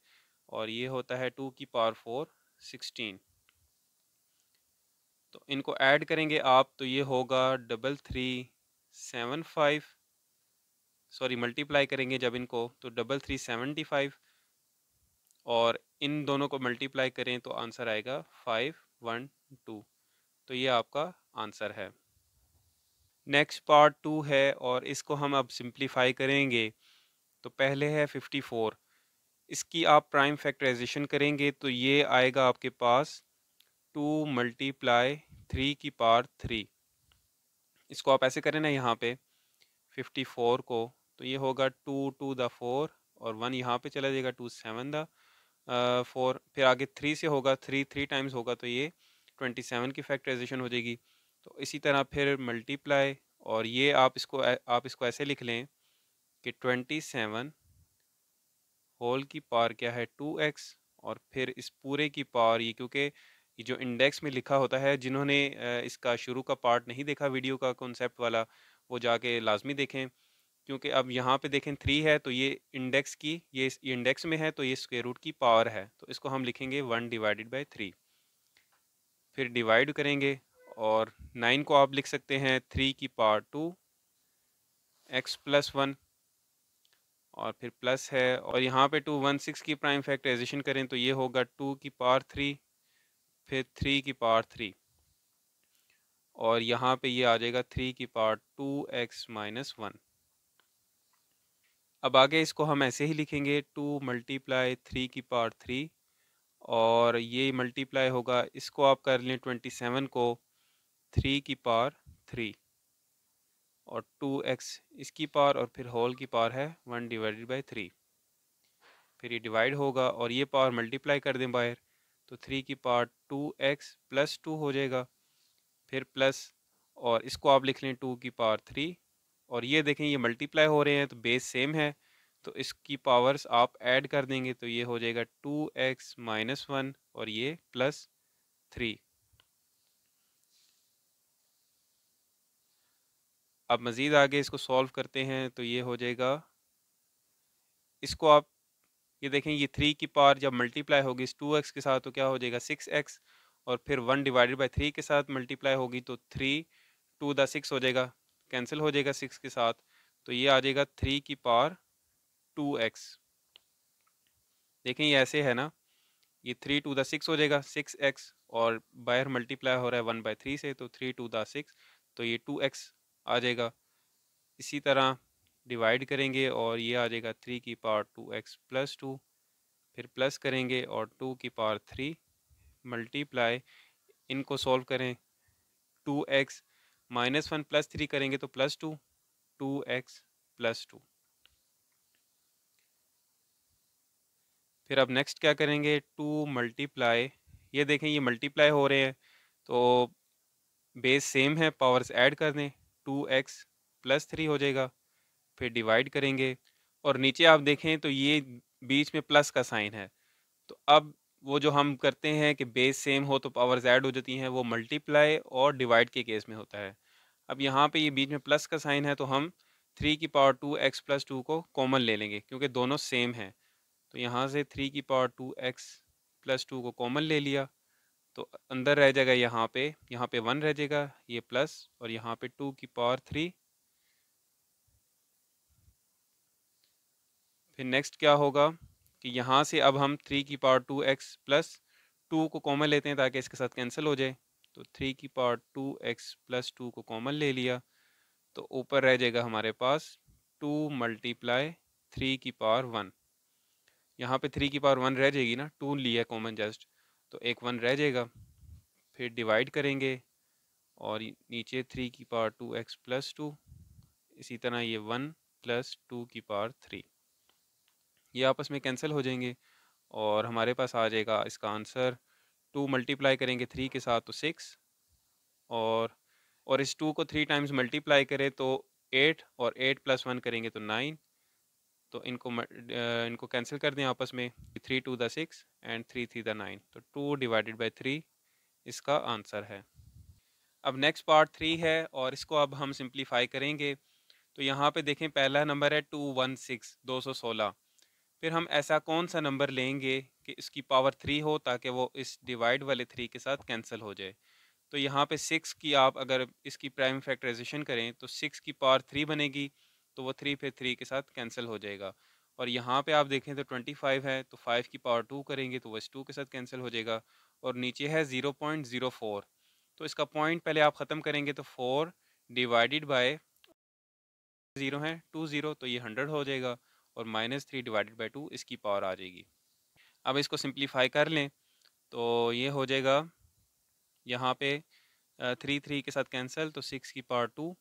और ये होता है 2 की पावर 4 16। तो इनको ऐड करेंगे आप तो ये होगा 3375, सॉरी मल्टीप्लाई करेंगे जब इनको तो 3375, और इन दोनों को मल्टीप्लाई करें तो आंसर आएगा 512। तो ये आपका आंसर है। नेक्स्ट पार्ट 2 है और इसको हम अब सिंप्लीफाई करेंगे। तो पहले है 54, इसकी आप प्राइम फैक्टराइजेशन करेंगे तो ये आएगा आपके पास 2 मल्टीप्लाई 3 की पावर 3। इसको आप ऐसे करें ना यहाँ पे 54 को, तो ये होगा 2 टू द 4 और 1 यहाँ पे चला जाएगा 2 7 द 4, फिर आगे 3 से होगा, 3 3 टाइम्स होगा तो ये 27 की फैक्टराइजेशन हो जाएगी। तो इसी तरह फिर मल्टीप्लाई, और ये आप इसको ऐसे लिख लें कि 27 होल की पावर क्या है 2x, और फिर इस पूरे की पावर ये, क्योंकि ये जो इंडेक्स में लिखा होता है, जिन्होंने इसका शुरू का पार्ट नहीं देखा वीडियो का कॉन्सेप्ट वाला, वो जाके लाजमी देखें। क्योंकि अब यहाँ पे देखें 3 है तो ये इंडेक्स की ये इंडेक्स में है तो ये स्क्वायर रूट की पावर है, तो इसको हम लिखेंगे 1 डिवाइडेड बाई 3। फिर डिवाइड करेंगे और 9 को आप लिख सकते हैं 3 की पावर 2 x प्लस 1, और फिर प्लस है, और यहाँ पे 216 की प्राइम फैक्टराइजेशन करें तो ये होगा 2 की पावर 3 फिर 3 की पावर 3, और यहाँ पे ये आ जाएगा 3 की पावर 2x माइनस 1। अब आगे इसको हम ऐसे ही लिखेंगे 2 मल्टीप्लाई 3 की पावर 3, और ये मल्टीप्लाई होगा, इसको आप कर लें 27 को 3 की पावर 3 और 2x इसकी पावर, और फिर होल की पावर है 1 डिवाइडेड बाई 3। फिर ये डिवाइड होगा और ये पावर मल्टीप्लाई कर दें बाहर, तो 3 की पावर 2x प्लस 2 हो जाएगा, फिर प्लस, और इसको आप लिख लें 2 की पावर 3, और ये देखें ये मल्टीप्लाई हो रहे हैं तो बेस सेम है, तो इसकी पावर्स आप ऐड कर देंगे तो ये हो जाएगा 2x माइनस 1 और ये प्लस 3। अब मज़ीद आगे इसको सॉल्व करते हैं तो ये हो जाएगा, इसको आप ये देखें ये 3 की पावर जब मल्टीप्लाई होगी इस 2x के साथ तो क्या हो जाएगा 6x, और फिर 1 डिवाइडेड बाई 3 के साथ मल्टीप्लाई होगी तो 3 टू द 6 हो जाएगा, कैंसिल हो जाएगा 6 के साथ, तो ये आ जाएगा 3 की पावर 2x। देखें ये ऐसे है ना, ये 3 टू द 6 हो जाएगा 6x, और बाहर मल्टीप्लाई हो रहा है 1 बाई 3 से तो 3 टू द 6, तो ये 2x आ जाएगा। इसी तरह डिवाइड करेंगे और ये आ जाएगा 3 की पावर 2x प्लस 2, फिर प्लस करेंगे और 2 की पावर 3 मल्टीप्लाई, इनको सॉल्व करें 2x माइनस 1 प्लस 3 करेंगे तो प्लस 2, 2x प्लस 2। फिर अब नेक्स्ट क्या करेंगे 2 मल्टीप्लाई, ये देखें ये मल्टीप्लाई हो रहे हैं तो बेस सेम है, पावर्स ऐड कर दें, 2x प्लस 3 हो जाएगा, फिर डिवाइड करेंगे, और नीचे आप देखें तो ये बीच में प्लस का साइन है। तो अब वो जो हम करते हैं कि बेस सेम हो तो पावर्स ऐड हो जाती हैं, वो मल्टीप्लाई और डिवाइड के केस में होता है। अब यहाँ पे ये बीच में प्लस का साइन है तो हम 3 की पावर 2x प्लस 2 को कॉमन ले लेंगे क्योंकि दोनों सेम हैं। तो यहाँ से 3 की पावर 2x प्लस 2 को कॉमन ले लिया तो अंदर रह जाएगा यहाँ पे 1 रह जाएगा, ये प्लस, और यहाँ पे 2 की पावर 3। फिर नेक्स्ट क्या होगा कि यहाँ से अब हम 3 की पावर 2x प्लस 2 को कॉमन लेते हैं ताकि इसके साथ कैंसिल हो जाए। तो 3 की पावर 2x प्लस 2 को कॉमन ले लिया, तो ऊपर रह जाएगा हमारे पास 2 मल्टीप्लाई 3 की पावर 1। यहाँ पे 3 की पावर 1 रह जाएगी ना, 2 लिया कॉमन जस्ट, तो एक 1 रह जाएगा। फिर डिवाइड करेंगे और नीचे 3 की पावर 2x प्लस 2, इसी तरह ये 1 प्लस 2 की पावर 3, ये आपस में कैंसिल हो जाएंगे और हमारे पास आ जाएगा इसका आंसर। 2 मल्टीप्लाई करेंगे 3 के साथ तो 6, और इस 2 को 3 टाइम्स मल्टीप्लाई करें तो 8, और 8 प्लस 1 करेंगे तो 9। तो इनको कैंसिल कर दें आपस में, 3 2 द 6 एंड 3 3 द 9, तो 2 डिवाइडेड बाई 3 इसका आंसर है। अब नेक्स्ट पार्ट 3 है और इसको अब हम सिंप्लीफाई करेंगे। तो यहाँ पे देखें पहला नंबर है 216, 216। फिर हम ऐसा कौन सा नंबर लेंगे कि इसकी पावर 3 हो ताकि वो इस डिवाइड वाले 3 के साथ कैंसिल हो जाए। तो यहाँ पे 6 की आप अगर इसकी प्राइम फैक्टराइजेशन करें तो 6 की पावर 3 बनेगी, तो वो 3 फिर 3 के साथ कैंसिल हो जाएगा। और यहाँ पे आप देखें तो 25 है, तो 5 की पावर 2 करेंगे तो वो इस 2 के साथ कैंसिल हो जाएगा। और नीचे है 0.04, तो इसका पॉइंट पहले आप ख़त्म करेंगे तो 4 डिवाइडेड बाय 0 है 20, तो ये 100 हो जाएगा, और -3 डिवाइडेड बाई 2 इसकी पावर आ जाएगी। अब इसको सिंप्लीफाई कर लें तो ये हो जाएगा यहाँ पे 3 3 के साथ कैंसिल, तो 6 की पावर 2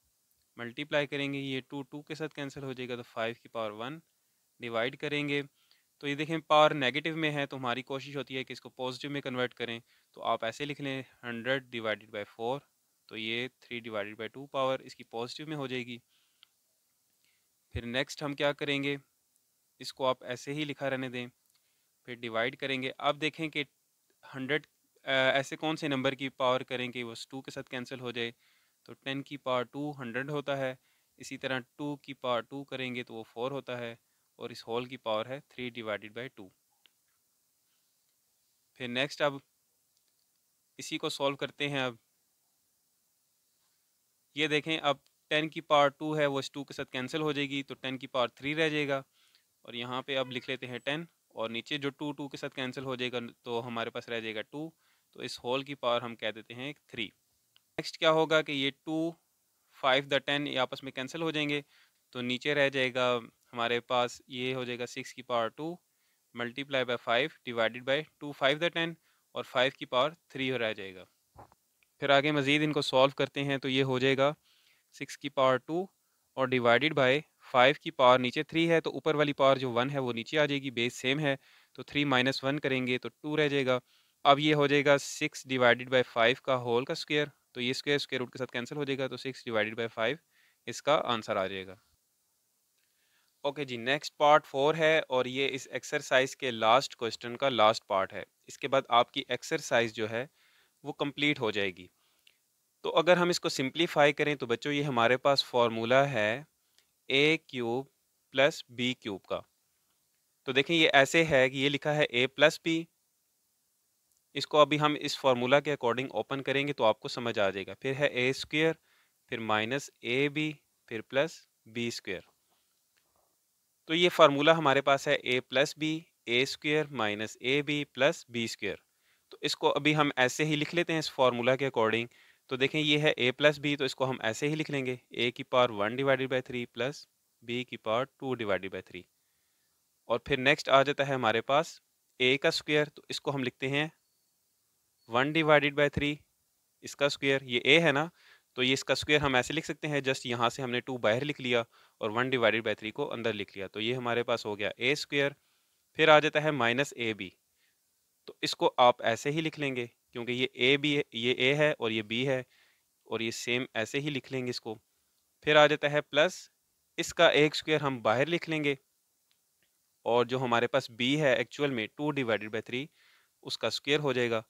मल्टीप्लाई करेंगे, ये 2 2 के साथ कैंसिल हो जाएगा, तो 5 की पावर 1 डिवाइड करेंगे। तो ये देखें पावर नेगेटिव में है, तो हमारी कोशिश होती है कि इसको पॉजिटिव में कन्वर्ट करें। तो आप ऐसे लिख लें 100 डिवाइडेड बाई 4, तो ये 3 डिवाइडेड बाई 2 पावर इसकी पॉजिटिव में हो जाएगी। फिर नेक्स्ट हम क्या करेंगे, इसको आप ऐसे ही लिखा रहने दें, फिर डिवाइड करेंगे। अब देखें कि 100 ऐसे कौन से नंबर की पावर करें कि वो 2 के साथ कैंसिल हो जाए। तो 10 की पावर 2 100 होता है, इसी तरह 2 की पावर 2 करेंगे तो वो 4 होता है, और इस होल की पावर है 3 डिवाइडेड बाई 2। फिर नेक्स्ट अब इसी को सॉल्व करते हैं। अब ये देखें, अब 10 की पावर 2 है वो इस 2 के साथ कैंसिल हो जाएगी, तो 10 की पावर 3 रह जाएगा। और यहाँ पे अब लिख लेते हैं 10, और नीचे जो 2 2 के साथ कैंसिल हो जाएगा तो हमारे पास रह जाएगा 2, तो इस होल की पावर हम कह देते हैं 3। नेक्स्ट क्या होगा कि ये 2 5 द 10 ये आपस में कैंसिल हो जाएंगे, तो नीचे रह जाएगा हमारे पास, ये हो जाएगा 6 की power 2 multiply bye 5 divided by 2 5 the 10, और 5 की पावर 3 रह जाएगा। फिर आगे मज़ीद इनको सॉल्व करते हैं, तो ये हो जाएगा 6 की पावर 2 और डिवाइडेड बाय 5 की पावर नीचे 3 है, तो ऊपर वाली पावर जो 1 है वो नीचे आ जाएगी, बेस सेम है, तो 3 माइनस 1 करेंगे तो 2 रह जाएगा। अब ये हो जाएगा 6 डिवाइडेड बाय 5 का होल का स्क्वायर, तो ये स्क्वायर स्क्वायर रूट के साथ कैंसिल हो जाएगा, तो 6 डिवाइडेड बाय 5 इसका आंसर आ जाएगा। ओके जी, नेक्स्ट पार्ट 4 है और ये इस एक्सरसाइज के लास्ट क्वेश्चन का लास्ट पार्ट है। इसके बाद आपकी एक्सरसाइज जो है वो कंप्लीट हो जाएगी। तो अगर हम इसको सिंप्लीफाई करें तो बच्चों ये हमारे पास फॉर्मूला है ए क्यूब प्लस बी क्यूब का। तो देखें ये ऐसे है कि ये लिखा है ए प्लस बी, इसको अभी हम इस फॉर्मूला के अकॉर्डिंग ओपन करेंगे तो आपको समझ आ जाएगा। फिर है ए स्क्वेयर, फिर माइनस ए बी, फिर प्लस बी स्क्वेयर। तो ये फार्मूला हमारे पास है A plus B, A square minus A B plus B square. तो इसको अभी हम ऐसे ही लिख लेते हैं इस फार्मूला के अकॉर्डिंग। तो देखें ये है ए प्लस बी, तो इसको हम ऐसे ही लिख लेंगे, ए की power 1 divided by 3 plus B की पावर 2 डिवाइडेड बाई 3। और फिर नेक्स्ट आ जाता है हमारे पास ए का स्क्वेयर, तो इसको हम लिखते हैं 1 डिवाइडेड बाई 3, इसका स्क्वेयर, ये ए है ना, तो ये इसका स्क्वेयर हम ऐसे लिख सकते हैं, जस्ट यहाँ से हमने 2 बाहर लिख लिया और 1 डिवाइडेड बाई 3 को अंदर लिख लिया, तो ये हमारे पास हो गया ए स्क्वेयर। फिर आ जाता है माइनस ए बी, तो इसको आप ऐसे ही लिख लेंगे क्योंकि ये ए बी है, ये ए है और ये बी है, और ये सेम ऐसे ही लिख लेंगे इसको। फिर आ जाता है प्लस, इसका एक स्क्वेयर हम बाहर लिख लेंगे, और जो हमारे पास बी है एक्चुअल में 2 डिवाइडेड बाई 3 उसका स्क्वेयर हो जाएगा,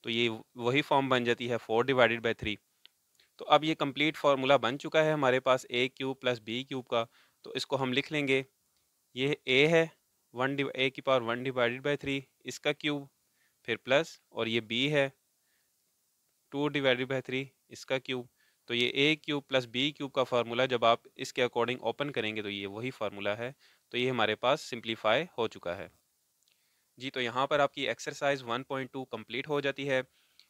तो ये वही फॉर्म बन जाती है 4 डिवाइडेड बाई 3। तो अब ये कंप्लीट फार्मूला बन चुका है हमारे पास ए क्यूब प्लस बी क्यूब का। तो इसको हम लिख लेंगे, ये ए है ए की पावर 1 डिवाइडेड बाई 3 इसका क्यूब, फिर प्लस, और ये बी है 2 डिवाइडेड बाई 3 इसका क्यूब, तो ये ए क्यूब प्लस बी क्यूब का फार्मूला जब आप इसके अकॉर्डिंग ओपन करेंगे तो ये वही फार्मूला है। तो ये हमारे पास सिंप्लीफाई हो चुका है जी। तो यहाँ पर आपकी एक्सरसाइज 1.2 कंप्लीट हो जाती है।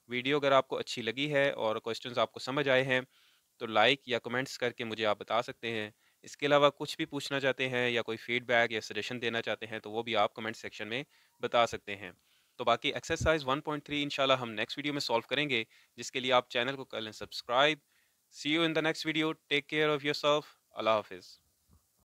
वीडियो अगर आपको अच्छी लगी है और क्वेश्चंस आपको समझ आए हैं तो लाइक या कमेंट्स करके मुझे आप बता सकते हैं। इसके अलावा कुछ भी पूछना चाहते हैं या कोई फीडबैक या सजेशन देना चाहते हैं तो वो भी आप कमेंट सेक्शन में बता सकते हैं। तो बाकी एक्सरसाइज 1.3 इंशाल्लाह हम नेक्स्ट वीडियो में सॉल्व करेंगे, जिसके लिए आप चैनल को कर लें subscribe. See you in the next video, take care of yourself, अल्लाह हाफिज़।